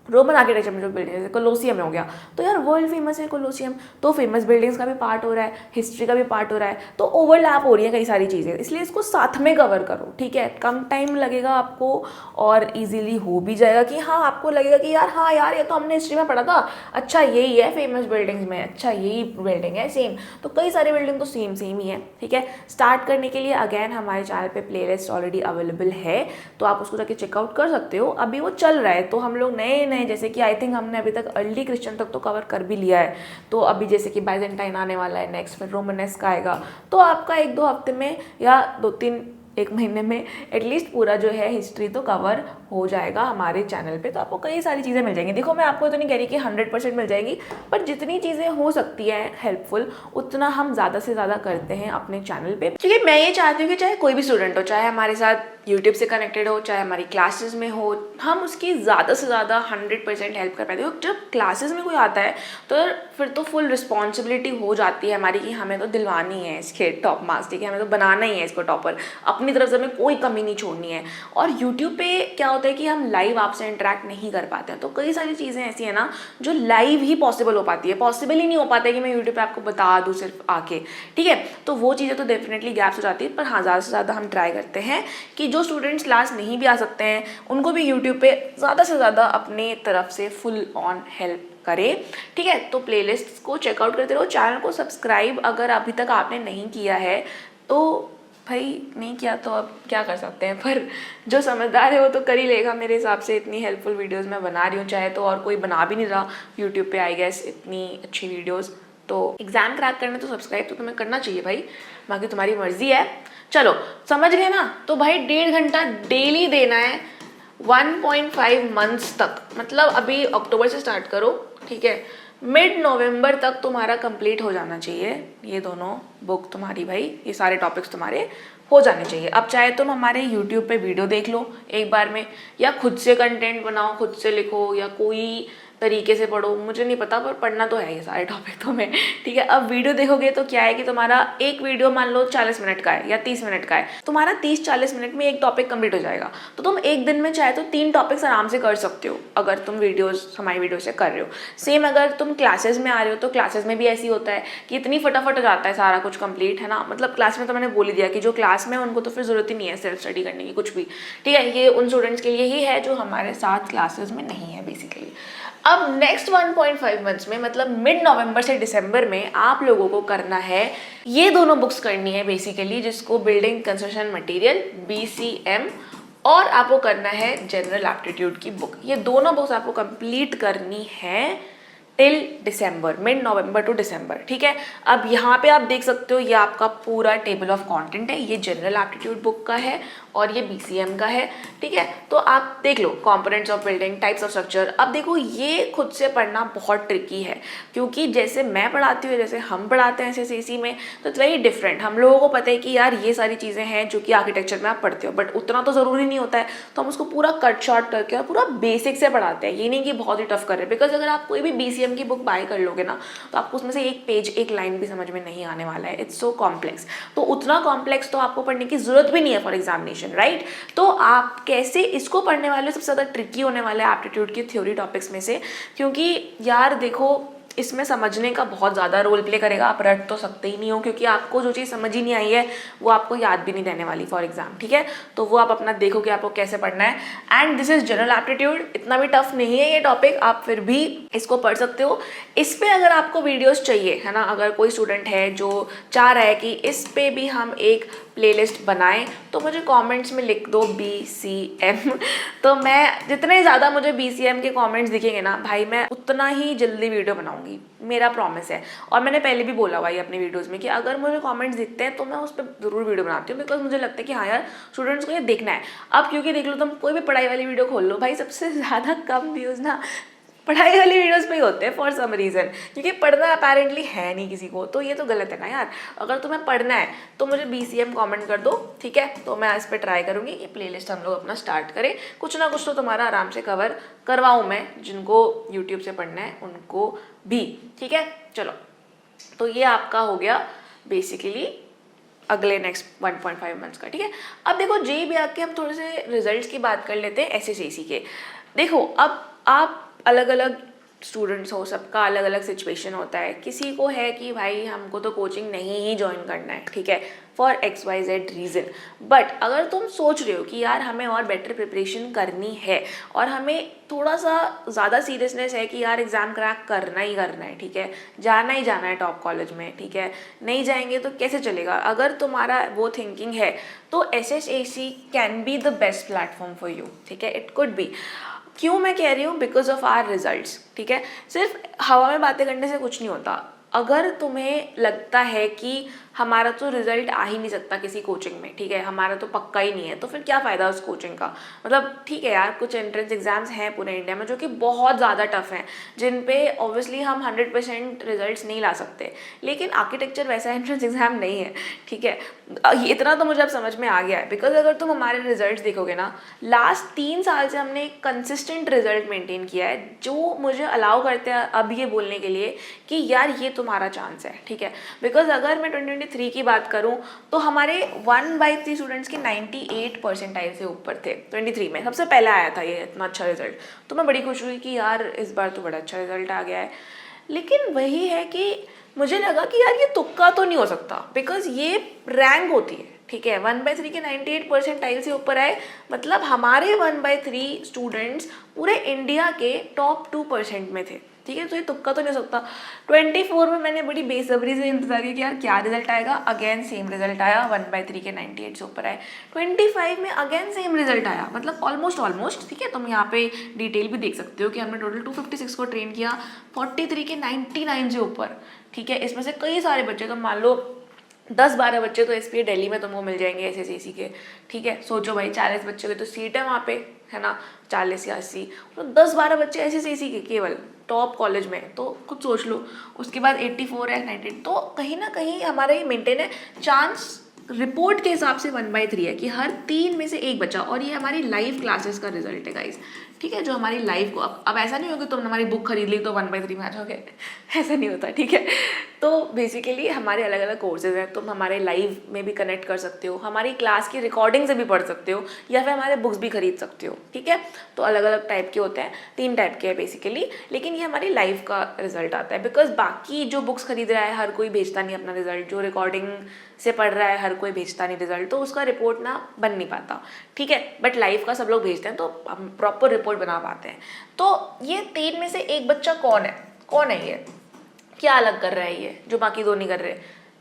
रोमन आर्किटेक्चर में जो बिल्डिंग है, कोलोसियम हो गया, तो यार वर्ल्ड फेमस है कोलोसियम, तो फेमस बिल्डिंग्स का भी पार्ट हो रहा है, हिस्ट्री का भी पार्ट हो रहा है, तो ओवरलैप हो रही है कई सारी चीज़ें, इसलिए इसको साथ में कवर करो, ठीक है। कम टाइम लगेगा आपको और इजीली हो भी जाएगा कि हाँ, आपको लगेगा कि यार हाँ यार, ये तो हमने हिस्ट्री में पढ़ा था, अच्छा यही है फेमस बिल्डिंग्स में, अच्छा यही बिल्डिंग है सेम, तो कई सारी बिल्डिंग तो सेम ही है, ठीक है। स्टार्ट करने के लिए अगेन हमारे चैनल पे प्लेलिस्ट ऑलरेडी अवेलेबल है, तो आप उसको जाके चेकआउट कर सकते हो। अभी वो चल रहा है, तो हम लोग नए जैसे कि आई थिंक हमने अभी तक अर्ली क्रिश्चियन तक तो कवर कर भी लिया है, तो अभी जैसे कि बाइजेंटाइन आने वाला है नेक्स्ट, फिर रोमनेस्क आएगा, तो आपका 1-2 हफ्ते में या 2-3 1 महीने में एटलीस्ट पूरा जो है हिस्ट्री तो कवर हो जाएगा हमारे चैनल पे। तो आपको कई सारी चीज़ें मिल जाएंगी। देखो, मैं आपको तो नहीं कह रही कि 100% मिल जाएगी, पर जितनी चीज़ें हो सकती है हेल्पफुल, उतना हम ज़्यादा से ज़्यादा करते हैं अपने चैनल पे, क्योंकि मैं ये चाहती हूँ कि चाहे कोई भी स्टूडेंट हो, चाहे हमारे साथ यूट्यूब से कनेक्टेड हो, चाहे हमारी क्लासेस में हो, हम उसकी ज़्यादा से ज़्यादा 100% हेल्प कर पाते हो। जब क्लासेस में कोई आता है तो फिर तो फुल रिस्पॉन्सिबिलिटी हो जाती है हमारी कि हमें तो दिलवानी है इसके टॉप मार्क्स, ठीक है, हमें तो बनाना ही है इसको टॉपर, अपनी तरफ से हमें कोई कमी नहीं छोड़नी है। और यूट्यूब पे क्या होता है कि हम लाइव आपसे इंटरेक्ट नहीं कर पाते हैं, तो कई सारी चीज़ें ऐसी हैं ना जो लाइव ही पॉसिबल हो पाती है, पॉसिबल ही नहीं हो पाता है कि मैं यूट्यूब पे आपको बता दूँ सिर्फ आके, ठीक है। तो वो चीज़ें तो डेफिनेटली गैप्स हो जाती है, पर हाँ, ज़्यादा से ज़्यादा हम ट्राई करते हैं कि जो स्टूडेंट्स क्लास नहीं भी आ सकते हैं उनको भी यूट्यूब पे ज़्यादा से ज़्यादा अपने तरफ से फुल ऑन हेल्प करे, ठीक है। तो प्लेलिस्ट को चेकआउट करते रहो, चैनल को सब्सक्राइब अगर अभी तक आपने नहीं किया है तो भाई, नहीं किया तो अब क्या कर सकते हैं, पर जो समझदार है वो तो कर ही लेगा मेरे हिसाब से। इतनी हेल्पफुल वीडियोस मैं बना रही हूँ, चाहे तो और कोई बना भी नहीं रहा यूट्यूब पे, आई गेस, इतनी अच्छी वीडियोस। तो एग्जाम क्रैक करने तो सब्सक्राइब तो तुम्हें करना चाहिए भाई, बाकी तुम्हारी मर्जी है। चलो, समझ गए ना। तो भाई 1.5 घंटा डेली देना है 1.5 मंथ्स तक, मतलब अभी अक्टूबर से स्टार्ट करो, ठीक है, मिड नवंबर तक तुम्हारा कंप्लीट हो जाना चाहिए ये दोनों बुक तुम्हारी भाई, ये सारे टॉपिक्स तुम्हारे हो जाने चाहिए। अब चाहे तुम हमारे यूट्यूब पे वीडियो देख लो एक बार में, या खुद से कंटेंट बनाओ, खुद से लिखो, या कोई तरीके से पढ़ो, मुझे नहीं पता, पर पढ़ना तो है ये सारे टॉपिक तुम्हें, ठीक है। अब वीडियो देखोगे तो क्या है कि तुम्हारा एक वीडियो मान लो 40 मिनट का है या 30 मिनट का है, तुम्हारा 30-40 मिनट में एक टॉपिक कंप्लीट हो जाएगा। तो तुम एक दिन में चाहे तो 3 टॉपिक्स आराम से कर सकते हो अगर तुम हमारी वीडियो से कर रहे हो। सेम अगर तुम क्लासेस में आ रहे हो तो क्लासेस में भी ऐसी होता है कि इतनी फटाफट हो जाता है सारा कुछ कंप्लीट, है ना। मतलब क्लास में तो मैंने बोल ही दिया कि जो क्लास में उनको तो फिर जरूरत ही नहीं है सेल्फ स्टडी करने की कुछ भी, ठीक है। ये उन स्टूडेंट्स के लिए ही है जो हमारे साथ क्लासेस में नहीं है बेसिकली। अब नेक्स्ट 1.5 मंथ्स में, मतलब मिड नवंबर से दिसंबर में, आप लोगों को करना है ये दोनों बुक्स करनी है बेसिकली, जिसको बिल्डिंग कंस्ट्रक्शन मटेरियल BCM, और आपको करना है जनरल एप्टीट्यूड की बुक। ये दोनों बुक्स आपको कंप्लीट करनी है till December, mid November to December, ठीक है। अब यहाँ पे आप देख सकते हो ये आपका पूरा टेबल ऑफ कंटेंट है, ये जनरल एप्टीट्यूड बुक का है और ये BCM का है, ठीक है। तो आप देख लो components of building, types of structure. अब देखो, ये खुद से पढ़ना बहुत ट्रिकी है, क्योंकि जैसे मैं पढ़ाती हूँ, जैसे हम पढ़ाते हैं SSAC में, तो इट्स वेरी डिफरेंट। हम लोगों को पता है कि यार ये सारी चीज़ें हैं जो कि आर्किटेक्चर में आप पढ़ते हो, बट उतना तो ज़रूरी नहीं होता है, तो हम उसको पूरा कट शॉर्ट करके और पूरा बेसिक से पढ़ाते हैं। ये नहीं कि बहुत ही टफ कर रहे हैं, बिकॉज अगर आप कोई भी BCM की बुक बाय कर लोगे ना, तो आपको उसमें से एक पेज, एक लाइन भी समझ में नहीं आने वाला है। इट्स सो कॉम्प्लेक्स, तो उतना कॉम्प्लेक्स तो आपको पढ़ने की जरूरत भी नहीं है फॉर एग्जामिनेशन, राइट। तो आप कैसे इसको पढ़ने वाले, सबसे ज़्यादा ट्रिकी होने वाला है एप्टीट्यूड की थ्योरी टॉपिक्स में से, क्योंकि यार देखो, इसमें समझने का बहुत ज़्यादा रोल प्ले करेगा। आप रट तो सकते ही नहीं हो, क्योंकि आपको जो चीज़ समझ ही नहीं आई है वो आपको याद भी नहीं रहने वाली फॉर एग्जाम, ठीक है। तो वो आप अपना देखो कि आपको कैसे पढ़ना है। And this is general aptitude, इतना भी टफ नहीं है ये टॉपिक, आप फिर भी इसको पढ़ सकते हो। इस पे अगर आपको वीडियोस चाहिए, है ना, अगर कोई स्टूडेंट है जो चाह रहा है कि इस पे भी हम एक प्लेलिस्ट बनाएं, तो मुझे कमेंट्स में लिख दो BCM। तो मैं जितने ज़्यादा मुझे BCM के कमेंट्स दिखेंगे ना भाई, मैं उतना ही जल्दी वीडियो बनाऊंगी, मेरा प्रॉमिस है। और मैंने पहले भी बोला हुआ है अपनी वीडियोस में कि अगर मुझे कमेंट्स दिखते हैं तो मैं उस पर ज़रूर वीडियो बनाती हूँ, बिकॉज मुझे लगता है कि हाँ यार, स्टूडेंट्स को ये देखना है। अब क्योंकि देख लो, तुम कोई भी पढ़ाई वाली वीडियो खोल लो भाई, सबसे ज़्यादा कम व्यूज़ ना पढ़ाई वाली वीडियोस पे ही होते हैं फॉर सम रीज़न, क्योंकि पढ़ना अपेरेंटली है नहीं किसी को, तो ये तो गलत है ना यार। अगर तुम्हें पढ़ना है तो मुझे BCM कमेंट कर दो, ठीक है। तो मैं इस पर ट्राई करूँगी कि प्लेलिस्ट हम लोग अपना स्टार्ट करें, कुछ ना कुछ तो तुम्हारा आराम से कवर करवाऊँ मैं। जिनको यूट्यूब से पढ़ना है उनको भी, ठीक है। चलो, तो ये आपका हो गया बेसिकली अगले नेक्स्ट 1.5 मंथ्स का, ठीक है। अब देखो जेईई आके हम थोड़े से रिजल्ट्स की बात कर लेते हैं एसएससी के। देखो अब आप अलग अलग स्टूडेंट्स हो, सबका अलग अलग सिचुएशन होता है। किसी को है कि भाई हमको तो कोचिंग नहीं ही ज्वाइन करना है, ठीक है, फॉर XYZ रीज़न। बट अगर तुम सोच रहे हो कि यार हमें और बेटर प्रिपरेशन करनी है और हमें थोड़ा सा ज़्यादा सीरियसनेस है कि यार एग्ज़ाम क्रैक करना ही करना है, ठीक है, जाना ही जाना है टॉप कॉलेज में, ठीक है, नहीं जाएंगे तो कैसे चलेगा, अगर तुम्हारा वो थिंकिंग है तो SSAC can be the best platform for you, ठीक है, इट कुड बी। क्यों मैं कह रही हूँ? बिकॉज ऑफ आर रिजल्ट्स, ठीक है। सिर्फ हवा में बातें करने से कुछ नहीं होता। अगर तुम्हें लगता है कि हमारा तो रिजल्ट आ ही नहीं सकता किसी कोचिंग में, ठीक है, हमारा तो पक्का ही नहीं है, तो फिर क्या फ़ायदा उस कोचिंग का। मतलब ठीक है यार, कुछ एंट्रेंस एग्जाम्स हैं पूरे इंडिया में जो कि बहुत ज़्यादा टफ हैं, जिन पे ऑब्वियसली हम 100% रिजल्ट्स नहीं ला सकते, लेकिन आर्किटेक्चर वैसा एंट्रेंस एग्जाम नहीं है, ठीक है। इतना तो मुझे अब समझ में आ गया है, बिकॉज अगर तुम हमारे रिजल्ट देखोगे ना, लास्ट 3 साल से हमने एक कंसिस्टेंट रिजल्ट मेंटेन किया है, जो मुझे अलाउ करते हैं अब ये बोलने के लिए कि यार ये तुम्हारा चांस है, ठीक है। बिकॉज अगर मैं 2023 की बात करूं तो हमारे 1/3 स्टूडेंट्स के 98 परसेंटाइल से ऊपर थे 23 में, सबसे पहले आया था ये इतना अच्छा रिजल्ट। तो मैं बड़ी खुश हुई कि यार इस बार तो बड़ा अच्छा रिजल्ट आ गया है। लेकिन वही है कि मुझे लगा कि यार ये तुक्का तो नहीं हो सकता, बिकॉज ये रैंक होती है, ठीक है। 1/3 के 98 परसेंटाइल से ऊपर आए, मतलब हमारे 1/3 स्टूडेंट्स पूरे इंडिया के टॉप 2% में थे, ठीक है। तो ये तुक्का तो नहीं हो सकता। 24 में मैंने बड़ी बेसब्री से इंतजार किया कि यार क्या रिजल्ट आएगा। अगेन सेम रिजल्ट आया, 1/3 के 98 से ऊपर आए। 25 में अगेन सेम रिजल्ट आया, मतलब ऑलमोस्ट, ठीक है। तुम यहाँ पे डिटेल भी देख सकते हो कि हमने टोटल 256 को ट्रेन किया, 43 के 99 से ऊपर, ठीक है। इसमें से कई सारे बच्चे, तो मान लो 10-12 बच्चे तो SPA दिल्ली में तुमको मिल जाएंगे SSAC के, ठीक है। सोचो भाई 40 बच्चों की तो सीट है वहाँ पे, है ना, 40 या 80, तो 10-12 बच्चे SSAC के केवल टॉप कॉलेज में, तो खुद सोच लो। उसके बाद 84 है 98, तो कहीं ना कहीं हमारा ये मेंटेन है। चांस रिपोर्ट के हिसाब से 1/3 है कि हर 3 में से एक बच्चा, और ये हमारी लाइव क्लासेस का रिजल्ट है गाइस, ठीक है, जो हमारी लाइव को अब ऐसा नहीं होगा तुमने हमारी बुक खरीद ली तो 1/3 में आ जाओगे, ऐसा नहीं होता, ठीक है। तो बेसिकली हमारे अलग अलग कोर्सेज हैं, तुम हमारे लाइव में भी कनेक्ट कर सकते हो, हमारी क्लास की रिकॉर्डिंग से भी पढ़ सकते हो, या फिर हमारे बुक्स भी खरीद सकते हो, ठीक है। तो अलग अलग टाइप के होते हैं, 3 टाइप के हैं बेसिकली, लेकिन ये हमारी लाइव का रिजल्ट आता है। बिकॉज बाकी जो बुक्स खरीद रहा है हर कोई भेजता नहीं अपना रिजल्ट, जो रिकॉर्डिंग से पढ़ रहा है हर कोई भेजता नहीं रिजल्ट, तो उसका रिपोर्ट ना बन नहीं पाता, ठीक है। बट लाइव का सब लोग भेजते हैं, तो हम प्रॉपर रिपोर्ट बना पाते हैं। तो ये 3 में से एक बच्चा कौन है ये, क्या अलग कर रहा है ये जो बाकी दो नहीं कर रहे।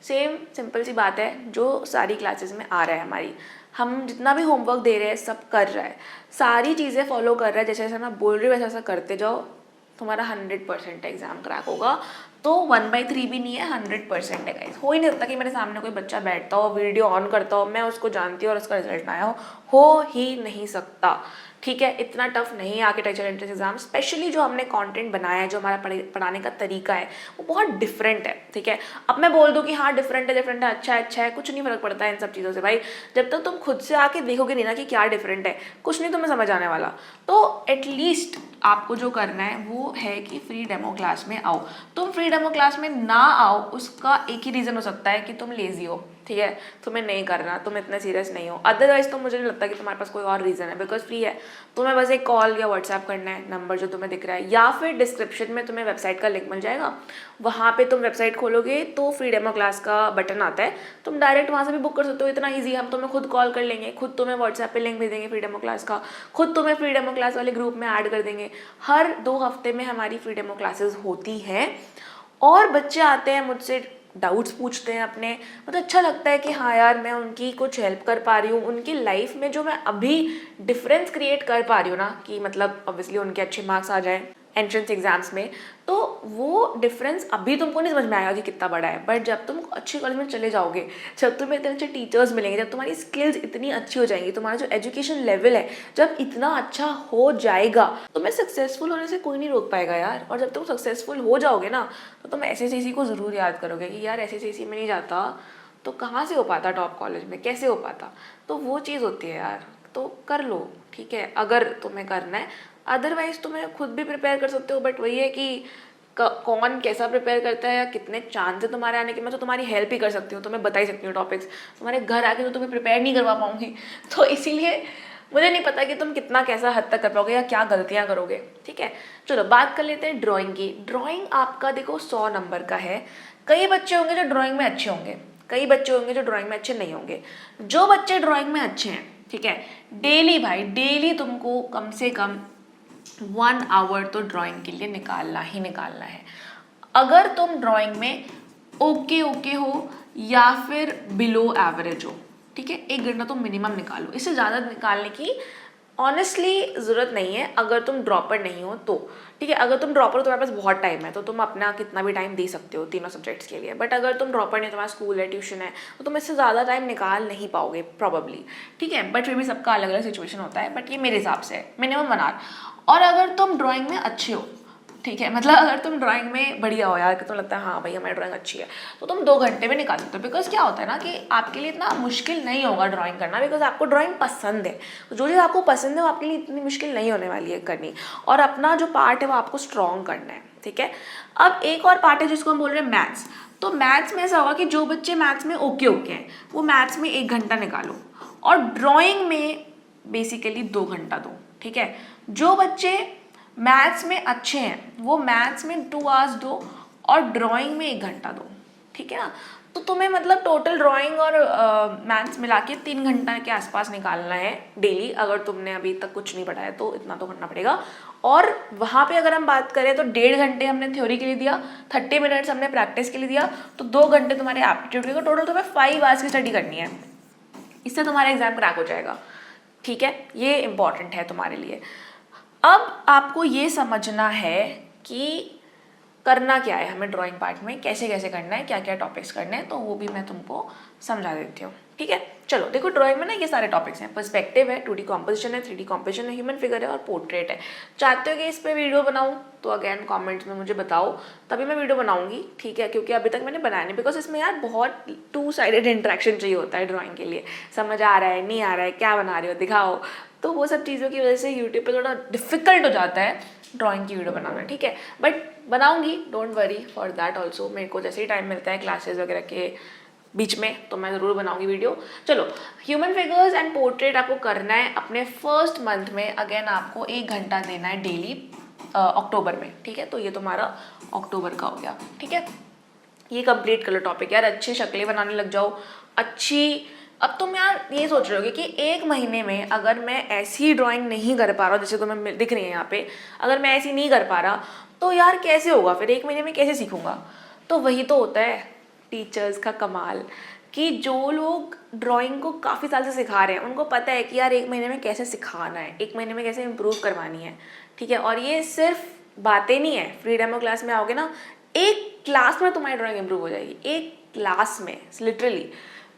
सेम सिंपल सी बात है, जो सारी क्लासेस में आ रहा है हमारी, हम जितना भी होमवर्क दे रहे हैं सब कर रहा है, सारी चीज़ें फॉलो कर रहा है, जैसे जैसे मैं बोल रही हूँ वैसा करते जाओ, तुम्हारा 100% एग्जाम क्रैक होगा। तो 1/3 भी नहीं है, 100% है गाइस। हो ही नहीं सकता कि मेरे सामने कोई बच्चा बैठता हो, वीडियो ऑन करता हो, मैं उसको जानती हूँ और उसका रिजल्ट ना आया हो ही नहीं सकता, ठीक है। इतना टफ नहीं है आर्किटेक्चर एंट्रेंस एग्जाम, स्पेशली जो हमने कंटेंट बनाया है, जो हमारा पढ़ाने का तरीका है वो बहुत डिफरेंट है, ठीक है। अब मैं बोल दूँ कि हाँ डिफरेंट है, अच्छा है, कुछ नहीं फर्क पड़ता है इन सब चीज़ों से भाई, जब तक तुम खुद से आके देखोगे नहीं ना कि क्या डिफरेंट है, कुछ नहीं तुम्हें समझ आने वाला। तो एटलीस्ट आपको जो करना है वो है कि फ्री डेमो क्लास में आओ। तुम फ्री डेमो क्लास में ना आओ, उसका एक ही रीज़न हो सकता है कि तुम लेजी हो, ठीक है, तुम्हें नहीं करना, तुम इतने सीरियस नहीं हो। अदरवाइज तो मुझे नहीं लगता कि तुम्हारे पास कोई और रीज़न है, बिकॉज फ्री है। तुम्हें बस एक कॉल या व्हाट्सएप करना है, नंबर जो तुम्हें दिख रहा है, या फिर डिस्क्रिप्शन में तुम्हें वेबसाइट का लिंक मिल जाएगा, वहाँ पे तुम वेबसाइट खोलोगे तो फ्री डेमो क्लास का बटन आता है, तुम डायरेक्ट वहाँ से भी बुक कर सकते हो। इतना ईजी, हम तुम्हें खुद कॉल कर लेंगे, खुद तुम्हें व्हाट्सएप पे लिंक भेज देंगे फ्री डेमो क्लास का, खुद तुम्हें फ्री डेमो क्लास वाले ग्रुप में ऐड कर देंगे। हर 2 हफ्ते में हमारी फ्री डेमो क्लासेस होती हैं, और बच्चे आते हैं मुझसे डाउट्स पूछते हैं अपने, मतलब अच्छा लगता है कि हाँ यार मैं उनकी कुछ हेल्प कर पा रही हूँ, उनकी लाइफ में जो मैं अभी डिफरेंस क्रिएट कर पा रही हूँ ना, कि मतलब ऑब्वियसली उनके अच्छे मार्क्स आ जाएं एंट्रेंस एग्जाम्स में, तो वो डिफरेंस अभी तुमको नहीं समझ में आएगा कि कितना बड़ा है। बट जब तुम अच्छे कॉलेज में चले जाओगे, जब तुम्हें इतने अच्छे टीचर्स मिलेंगे, जब तुम्हारी स्किल्स इतनी अच्छी हो जाएंगी, तुम्हारा जो एजुकेशन लेवल है जब इतना अच्छा हो जाएगा, तुम्हें सक्सेसफुल होने से कोई नहीं रोक पाएगा यार। और जब तुम सक्सेसफुल हो जाओगे ना, तो तुम SSAC को ज़रूर याद करोगे कि यार SSAC में नहीं जाता तो कहाँ से हो पाता टॉप कॉलेज में, कैसे हो पाता। तो वो चीज़ होती है यार, तो कर लो, ठीक है, अगर तुम्हें करना है। अदरवाइज तुम्हें खुद भी प्रिपेयर कर सकते हो, बट वही है कि कौन कैसा प्रिपेयर करता है या कितने चांस है तुम्हारे आने के, मैं तो तुम्हारी हेल्प ही कर सकती हूँ, तुम्हें बता ही सकती हूँ टॉपिक्स, तुम्हारे घर आके तो तुम्हें प्रिपेयर नहीं करवा पाऊंगी। तो इसीलिए मुझे नहीं पता कि तुम कितना कैसा हद तक कर पाओगे या क्या गलतियाँ करोगे, ठीक है। चलो बात कर लेते हैं ड्राइंग की। ड्राइंग आपका देखो 100 नंबर का है। कई बच्चे होंगे जो ड्राइंग में अच्छे होंगे, कई बच्चे होंगे जो ड्राइंग में अच्छे नहीं होंगे। जो बच्चे ड्राइंग में अच्छे हैं, ठीक है, डेली भाई डेली तुमको कम से कम 1 आवर तो ड्राइंग के लिए निकालना ही निकालना है। अगर तुम ड्राइंग में ओके हो या फिर बिलो एवरेज हो, ठीक है, 1 घंटा तो मिनिमम निकालो। इससे ज़्यादा निकालने की ऑनेस्टली ज़रूरत नहीं है अगर तुम ड्रॉपर नहीं हो तो, ठीक है। अगर तुम ड्रॉपर हो तुम्हारे पास बहुत टाइम है तो तुम अपना कितना भी टाइम दे सकते हो तीनों सब्जेक्ट्स के लिए। बट अगर तुम ड्रॉपर नहीं, तुम्हारा स्कूल है, ट्यूशन है, तो तुम इससे ज़्यादा टाइम निकाल नहीं पाओगे प्रॉबली, ठीक है। बट फिर भी सबका अलग अलग सिचुएशन होता है, बट ये मेरे हिसाब से है मिनिमम 1 आवर। और अगर तुम ड्राइंग में अच्छे हो, ठीक है, मतलब अगर तुम ड्राइंग में बढ़िया हो यार कि तुम्हें लगता है हाँ भाई हमारी ड्राइंग अच्छी है, तो तुम 2 घंटे में निकाल सकते हो। बिकॉज क्या होता है ना कि आपके लिए इतना मुश्किल नहीं होगा ड्राइंग करना, बिकॉज आपको ड्राइंग पसंद है। जो चीज़ आपको पसंद है वो आपके लिए इतनी मुश्किल नहीं होने वाली है करनी, और अपना जो पार्ट है वो आपको स्ट्रॉन्ग करना है, ठीक है। अब एक और पार्ट है जिसको हम बोल रहे हैं मैथ्स। तो मैथ्स में ऐसा होगा कि जो बच्चे मैथ्स में ओके हैं वो मैथ्स में 1 घंटा निकालो, और ड्राइंग में बेसिकली 2 घंटा दो, ठीक है। जो बच्चे मैथ्स में अच्छे हैं वो मैथ्स में 2 आवर्स दो और ड्राइंग में 1 घंटा दो, ठीक है ना। तो तुम्हें मतलब टोटल ड्राइंग और मैथ्स मिला के 3 घंटा के आसपास निकालना है डेली। अगर तुमने अभी तक कुछ नहीं पढ़ा है तो इतना तो करना पड़ेगा। और वहाँ पे अगर हम बात करें तो 1.5 घंटे हमने थ्योरी के लिए दिया, 30 मिनट्स हमने प्रैक्टिस के लिए दिया, तो 2 घंटे तुम्हारे एप्टीट्यूड के, टोटल तुम्हें 5 आवर्स की स्टडी करनी है। इससे तुम्हारा एग्जाम क्रैक हो जाएगा, ठीक है। ये इंपॉर्टेंट है तुम्हारे लिए। अब आपको ये समझना है कि करना क्या है हमें ड्राइंग पार्ट में, कैसे कैसे करना है, क्या क्या टॉपिक्स करने हैं, तो वो भी मैं तुमको समझा देती हूँ, ठीक है। चलो देखो, ड्राइंग में ना ये सारे टॉपिक्स हैं। पर्सपेक्टिव है, 2D कॉम्पोजिशन है, 3D कॉम्पोजिशन है, ह्यूमन फिगर है और पोर्ट्रेट है। चाहते हो कि इस पर वीडियो बनाऊँ तो अगेन कॉमेंट्स में मुझे बताओ, तभी मैं वीडियो बनाऊंगी, ठीक है। क्योंकि अभी तक मैंने बनाया नहीं, बिकॉज इसमें यार बहुत 2 साइडेड इंटरेक्शन चाहिए होता है ड्राइंग के लिए। समझ आ रहा है नहीं आ रहा है, क्या बना रहे हो दिखाओ, तो वो सब चीज़ों की वजह से यूट्यूब पे थोड़ा डिफिकल्ट हो जाता है ड्राइंग की वीडियो बनाना, ठीक है। बट बनाऊंगी, don't worry for that also. मेरे को जैसे ही टाइम मिलता है क्लासेस वगैरह के बीच में तो मैं ज़रूर बनाऊंगी वीडियो। चलो, ह्यूमन फिगर्स एंड पोर्ट्रेट आपको करना है अपने फर्स्ट मंथ में। अगेन आपको 1 घंटा देना है डेली अक्टूबर में, ठीक है। तो ये तुम्हारा अक्टूबर का हो गया, ठीक है। ये कंप्लीट कर लो टॉपिक यार, अच्छी शक्लें बनाने लग जाओ, अच्छी। अब तुम यार ये सोच रहे होगे कि 1 महीने में अगर मैं ऐसी ड्राइंग नहीं कर पा रहा हूँ जैसे तुम्हें दिख रही है यहाँ पे, अगर मैं ऐसी नहीं कर पा रहा तो यार कैसे होगा फिर, 1 महीने में कैसे सीखूंगा। तो वही तो होता है टीचर्स का कमाल, कि जो लोग ड्राइंग को काफ़ी साल से सिखा रहे हैं उनको पता है कि यार 1 महीने में कैसे सिखाना है, 1 महीने में कैसे इम्प्रूव करवानी है, ठीक है। और ये सिर्फ बातें नहीं है, फ्री डेमो क्लास में आओगे ना, 1 क्लास में तुम्हारी ड्राइंग इम्प्रूव हो जाएगी, 1 क्लास में लिटरली,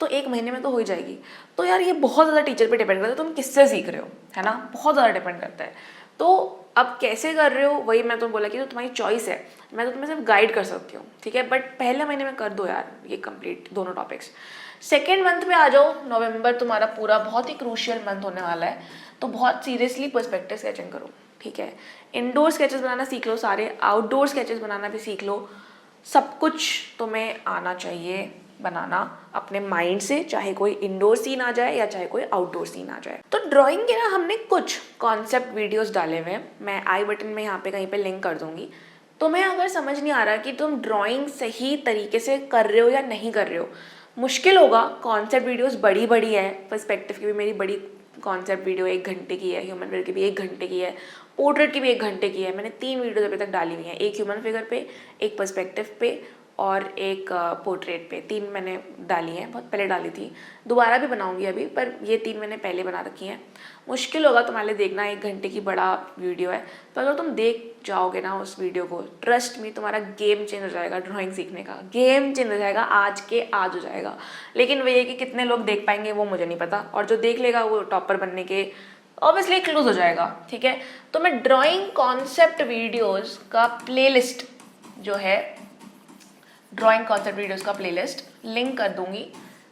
तो 1 महीने में तो हो ही जाएगी। तो यार ये बहुत ज़्यादा टीचर पे डिपेंड करता है, तुम किससे सीख रहे हो, है ना, बहुत ज़्यादा डिपेंड करता है। तो अब कैसे कर रहे हो वही मैं तुम्हें बोला कि तो तुम्हारी चॉइस है, मैं तो तुम्हें सिर्फ गाइड कर सकती हूँ, ठीक है। बट पहले महीने में कर दो यार ये कंप्लीट दोनों टॉपिक्स। सेकेंड मंथ में आ जाओ, नवंबर तुम्हारा पूरा बहुत ही क्रूशियल मंथ होने वाला है, तो बहुत सीरियसली पर्सपेक्टिव स्केचिंग करो, ठीक है। इंडोर स्केचेस बनाना सीख लो सारे, आउटडोर स्केचेस बनाना भी सीख लो, सब कुछ तुम्हें आना चाहिए बनाना अपने माइंड से, चाहे कोई इंडोर सीन आ जाए या चाहे कोई आउटडोर सीन आ जाए। तो ड्राइंग के ना हमने कुछ कॉन्सेप्ट वीडियोस डाले हुए हैं, मैं आई बटन में यहाँ पे कहीं पे लिंक कर दूंगी। तुम्हें अगर समझ नहीं आ रहा कि तुम ड्राइंग सही तरीके से कर रहे हो या नहीं कर रहे हो, मुश्किल होगा, कॉन्सेप्ट वीडियोस बड़ी है, पर्सपेक्टिव की भी मेरी बड़ी कॉन्सेप्ट वीडियो 1 घंटे की है, ह्यूमन फिगर की भी 1 घंटे की है, पोर्ट्रेट की भी 1 घंटे की है। मैंने 3 वीडियोस अभी तक डाली हुई हैं, 1 ह्यूमन फिगर पे, 1 पर्सपेक्टिव पे और 1 पोर्ट्रेट पे। 3 मैंने डाली हैं, बहुत पहले डाली थी, दोबारा भी बनाऊंगी अभी, पर ये 3 मैंने पहले बना रखी हैं। मुश्किल होगा तुम्हारे लिए देखना, 1 घंटे की बड़ा वीडियो है, तो अगर तुम देख जाओगे ना उस वीडियो को, ट्रस्ट मी तुम्हारा गेम चेंज हो जाएगा, ड्राइंग सीखने का गेम चेंज हो जाएगा, आज के आज हो जाएगा। लेकिन वही है कि कितने लोग देख पाएंगे वो मुझे नहीं पता, और जो देख लेगा वो टॉपर बनने के ऑब्वियसली क्लोज हो जाएगा, ठीक है। तो मैं ड्राइंग कॉन्सेप्ट वीडियोस का प्लेलिस्ट जो है, ड्राइंग कॉन्सेप्ट वीडियोस का प्लेलिस्ट लिंक कर दूंगी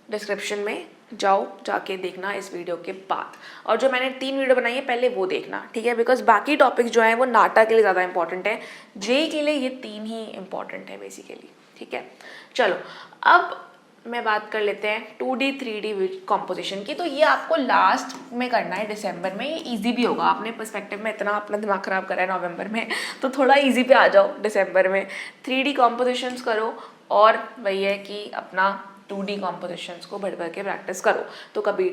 डिस्क्रिप्शन में जाओ, जाके देखना इस वीडियो के बाद। और जो मैंने 3 वीडियो बनाई है पहले वो देखना, ठीक है, बिकॉज बाकी टॉपिक्स जो हैं वो नाटा के लिए ज़्यादा इंपॉर्टेंट है, जे के लिए ये 3 ही इंपॉर्टेंट है बेसिकली, ठीक है। चलो अब मैं बात कर लेते हैं 2D 3D कॉम्पोजिशन की। तो ये आपको लास्ट में करना है दिसंबर में, ये ईजी भी होगा। आपने पर्सपेक्टिव में इतना अपना दिमाग ख़राब करा है नवंबर में, तो थोड़ा ईजी पे आ जाओ दिसंबर में। 3D कॉम्पोजिशंस करो और वही है कि अपना 2D कॉम्पोजिशंस को बढ़ के प्रैक्टिस करो। तो कभी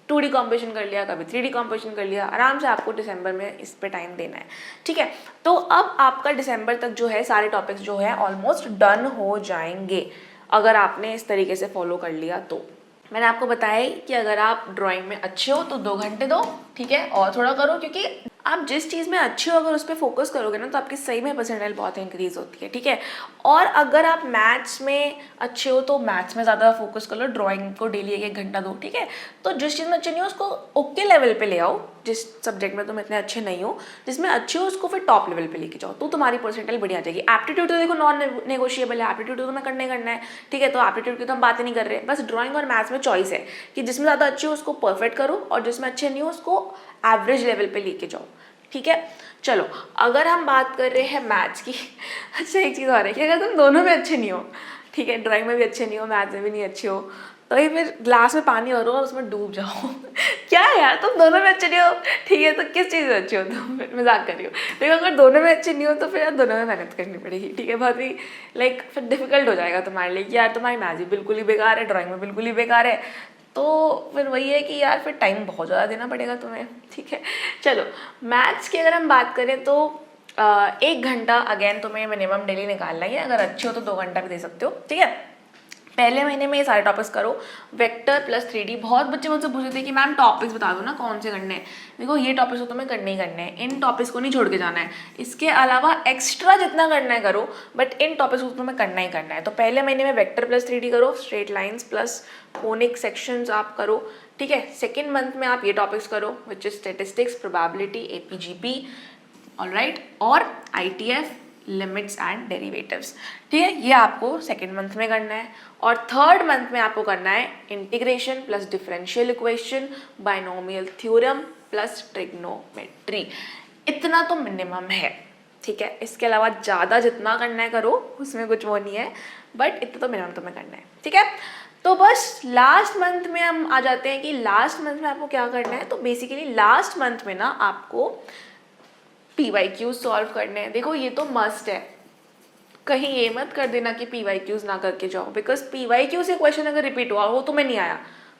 2D कॉम्पोजिशन कर लिया, कभी 3D कॉम्पोजिशन कर लिया, आराम से आपको दिसंबर में इस पे टाइम देना है, ठीक है। तो अब आपका दिसंबर तक जो है सारे टॉपिक्स जो है ऑलमोस्ट डन हो जाएंगे अगर आपने इस तरीके से फॉलो कर लिया। तो मैंने आपको बताया कि अगर आप ड्राइंग में अच्छे हो तो 2 घंटे दो, ठीक है, और थोड़ा करो, क्योंकि आप जिस चीज़ में अच्छे हो अगर उस पर फोकस करोगे ना तो आपकी सही में परसेंटाइल बहुत इंक्रीज होती है, ठीक है। और अगर आप मैथ्स में अच्छे हो तो मैथ्स में ज़्यादा फोकस कर लो, ड्राइंग को डेली 1 घंटा दो, ठीक है। तो जिस चीज़ में अच्छे नहीं हो उसको ओके लेवल पे ले आओ, जिस सब्जेक्ट में तुम इतने अच्छे नहीं हो, जिसमें अच्छे हो उसको फिर टॉप लेवल पे लेके जाओ, तो तुम्हारी परसेंटाइल बढ़िया आ जाएगी। एप्टीट्यूड तो देखो नॉन नेगोशिएबल है, एप्टीट्यूड तो तुम्हें करना है, ठीक है। तो एप्टीट्यूड की तो हम बात ही नहीं कर रहे, बस ड्राइंग और मैथ्स में चॉइस है कि जिसमें ज़्यादा अच्छे हो उसको परफेक्ट करो और जिसमें अच्छे नहीं हो उसको एवरेज लेवल पे लेके जाओ, ठीक है। चलो अगर हम बात कर रहे हैं मैथ्स की, अच्छा एक चीज़ और है कि अगर तुम दोनों में अच्छे नहीं हो, ठीक है, ड्राइंग में भी अच्छे नहीं हो, मैथ्स में भी नहीं अच्छे हो, तो ये फिर ग्लास में पानी भरो और उसमें डूब जाओ। क्या है यार, तुम दोनों में अच्छे नहीं हो, ठीक है, तो किस चीज़ में अच्छे हो तुम, मजाक कर रही हो। लेकिन अगर दोनों में अच्छे नहीं हो तो फिर यार दोनों में मेहनत करनी पड़ेगी, ठीक है। बहुत ही फिर डिफिकल्ट हो जाएगा तुम्हारे लिए कि यार तुम्हारी मैथ्स भी बिल्कुल ही बेकार है, ड्राइंग में बिल्कुल ही बेकार है, तो फिर वही है कि यार फिर टाइम बहुत ज़्यादा देना पड़ेगा तुम्हें, ठीक है। चलो मैथ्स की अगर हम बात करें तो 1 घंटा अगेन तुम्हें मिनिमम डेली निकालना ही है, अगर अच्छे हो तो 2 घंटा भी दे सकते हो, ठीक है। पहले महीने में ये सारे टॉपिक्स करो, वेक्टर प्लस 3D। बहुत बच्चे मुझसे पूछते थे कि मैम टॉपिक्स बता दो ना कौन से करने हैं। देखो ये टॉपिक्स तो तुम्हें करने ही करने हैं, इन टॉपिक्स को नहीं छोड़ के जाना है, इसके अलावा एक्स्ट्रा जितना करना है करो, बट इन टॉपिक्स को तुम्हें करना ही करना है। तो पहले महीने में वेक्टर प्लस 3D करो, straight lines plus conic sections आप करो, ठीक है। सेकेंड मंथ में आप ये टॉपिक्स करो which is statistics, probability, APGP, alright, और ITF, लिमिट्स एंड डेरिवेटिव्स, ठीक है, ये आपको सेकेंड मंथ में करना है। और थर्ड मंथ में आपको करना है integration plus differential equation, binomial theorem plus trigonometry. इतना तो मिनिमम है, ठीक है। इसके अलावा ज़्यादा जितना करना है करो, उसमें कुछ वो नहीं है, बट इतना तो मिनिमम तुम्हें करना है, ठीक है। तो बस लास्ट मंथ में हम आ जाते हैं कि लास्ट मंथ में आपको क्या करना है। तो बेसिकली लास्ट मंथ में ना आपको PYQ सॉल्व करने हैं। देखो ये तो मस्ट है, कहीं ये मत कर देना कि PYQs ना करके जाओ, बिकॉज PYQ से क्वेश्चन अगर रिपीट हुआ वो तुम्हें नहीं आया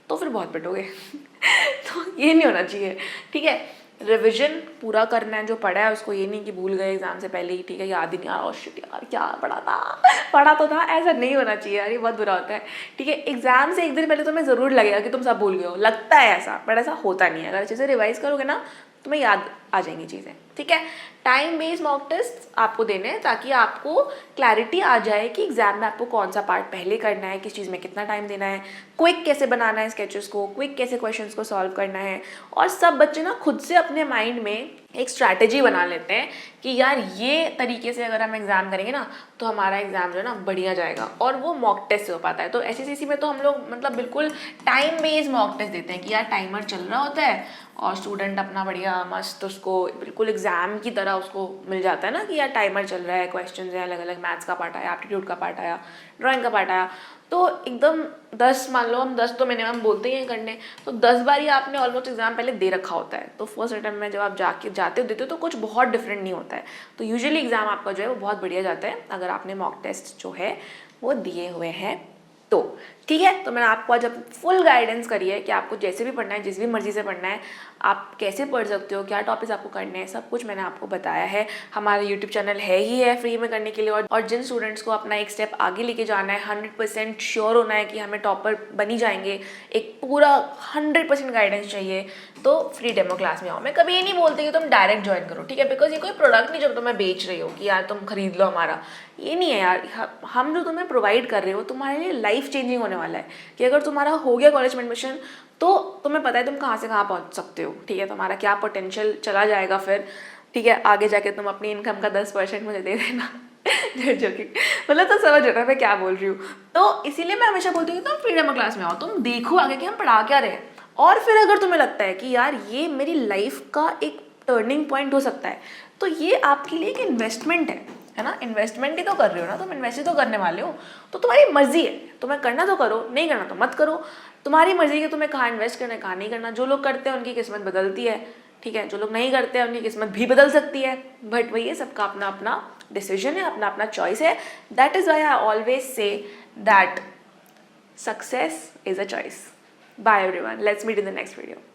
तो फिर बहुत पिटोगे। तो ये नहीं होना चाहिए, ठीक है। रिविजन पूरा करना है जो पढ़ा है उसको, ये नहीं कि भूल गए एग्जाम से पहले ही, ठीक है, याद ही नहीं आ रहा, शिट यार क्या पढ़ा तो था, ऐसा नहीं होना चाहिए यार, ये बहुत बुरा होता है, ठीक है। एग्जाम से 1 दिन पहले तुम्हें ज़रूर लगेगा कि तुम सब भूल गए हो, लगता है ऐसा, बट ऐसा होता नहीं है। अगर अच्छे से रिवाइज करोगे ना तुम्हें याद आ जाएंगी चीज़ें, ठीक है। टाइम बेस्ड मॉक टेस्ट आपको देने हैं ताकि आपको क्लैरिटी आ जाए कि एग्जाम में आपको कौन सा पार्ट पहले करना है, किस चीज़ में कितना टाइम देना है, क्विक कैसे बनाना है स्केचेस को, क्विक कैसे क्वेश्चंस को सॉल्व करना है। और सब बच्चे ना खुद से अपने माइंड में एक स्ट्रैटेजी बना लेते हैं कि यार ये तरीके से अगर हम एग्जाम करेंगे ना तो हमारा एग्जाम जो है ना बढ़िया जाएगा, और वो मॉक टेस्ट से हो पाता है। तो SSCC में तो हम लोग मतलब बिल्कुल टाइम बेस्ड मॉक टेस्ट देते हैं कि यार टाइमर चल रहा होता है और स्टूडेंट अपना बढ़िया मस्त उसको बिल्कुल एग्जाम की तरह उसको मिल जाता है ना कि यार टाइमर चल रहा है, क्वेश्चन है अलग अलग, मैथ्स का पार्ट आया, एप्टीट्यूड का पार्ट आया, ड्राइंग का पार्ट आया, तो एकदम 10 मान लो हम 10 तो मिनिमम बोलते ही हैं करने, तो 10 बार ही आपने ऑलमोस्ट एग्जाम पहले दे रखा होता है। तो फर्स्ट अटेम्प्ट में जब आप जाते हो देते हो तो कुछ बहुत डिफरेंट नहीं होता है। तो यूजुअली एग्जाम आपका जो है वो बहुत बढ़िया जाता है अगर आपने मॉक टेस्ट जो है वो दिए हुए हैं तो, ठीक है। तो मैंने आपको आज फुल गाइडेंस करी है कि आपको जैसे भी पढ़ना है, जिस भी मर्जी से पढ़ना है, आप कैसे पढ़ सकते हो, क्या टॉपिक्स आपको करने हैं, सब कुछ मैंने आपको बताया है। हमारा यूट्यूब चैनल है ही है फ्री में करने के लिए, और जिन स्टूडेंट्स को अपना एक स्टेप आगे लेके जाना है, 100% श्योर होना है कि हमें टॉपर बनी जाएंगे, एक पूरा 100% गाइडेंस चाहिए, तो फ्री डेमो क्लास में आओ। मैं कभी ये नहीं बोलती कि तुम डायरेक्ट ज्वाइन करो, ठीक है, बिकॉज ये कोई प्रोडक्ट नहीं जो तुम्हें बेच रही हो कि यार तुम खरीद लो हमारा, ये नहीं है यार। हम जो तुम्हें प्रोवाइड कर रहे हो तुम्हारे लिए लाइफ चेंजिंग होने वाला है कि अगर तुम्हारा हो गया कॉलेज में एडमिशन तो तुम्हें पता है तुम कहाँ से कहाँ पहुँच सकते हो, ठीक है, तुम्हारा क्या पोटेंशियल चला जाएगा फिर, ठीक है। आगे जाके तुम अपनी इनकम का 10% मुझे दे देना। जोकिंग, मतलब तो समझ रहे हो मैं क्या बोल रही हूँ। तो इसीलिए मैं हमेशा बोलती हूँ तुम फ्रीडम क्लास में आओ, तुम देखो आगे कि हम पढ़ा क्या रहे हैं, और फिर अगर तुम्हें लगता है कि यार ये मेरी लाइफ का एक टर्निंग पॉइंट हो सकता है, तो ये आपके लिए एक इन्वेस्टमेंट है ना, इन्वेस्टमेंट ही तो कर रहे हो ना, तुम इन्वेस्ट ही तो करने वाले हो, तो तुम्हारी मर्जी है, तुम्हें करना तो करो, नहीं करना तो मत करो, तुम्हारी मर्जी है तुम्हें कहाँ इन्वेस्ट करना है कहाँ नहीं करना। जो लोग करते हैं उनकी किस्मत बदलती है, ठीक है, जो लोग नहीं करते हैं उनकी किस्मत भी बदल सकती है, बट वही है, सबका अपना अपना डिसीजन है, अपना अपना चॉइस है। That is why I always say that success is a choice. Bye everyone, let's meet in the next video.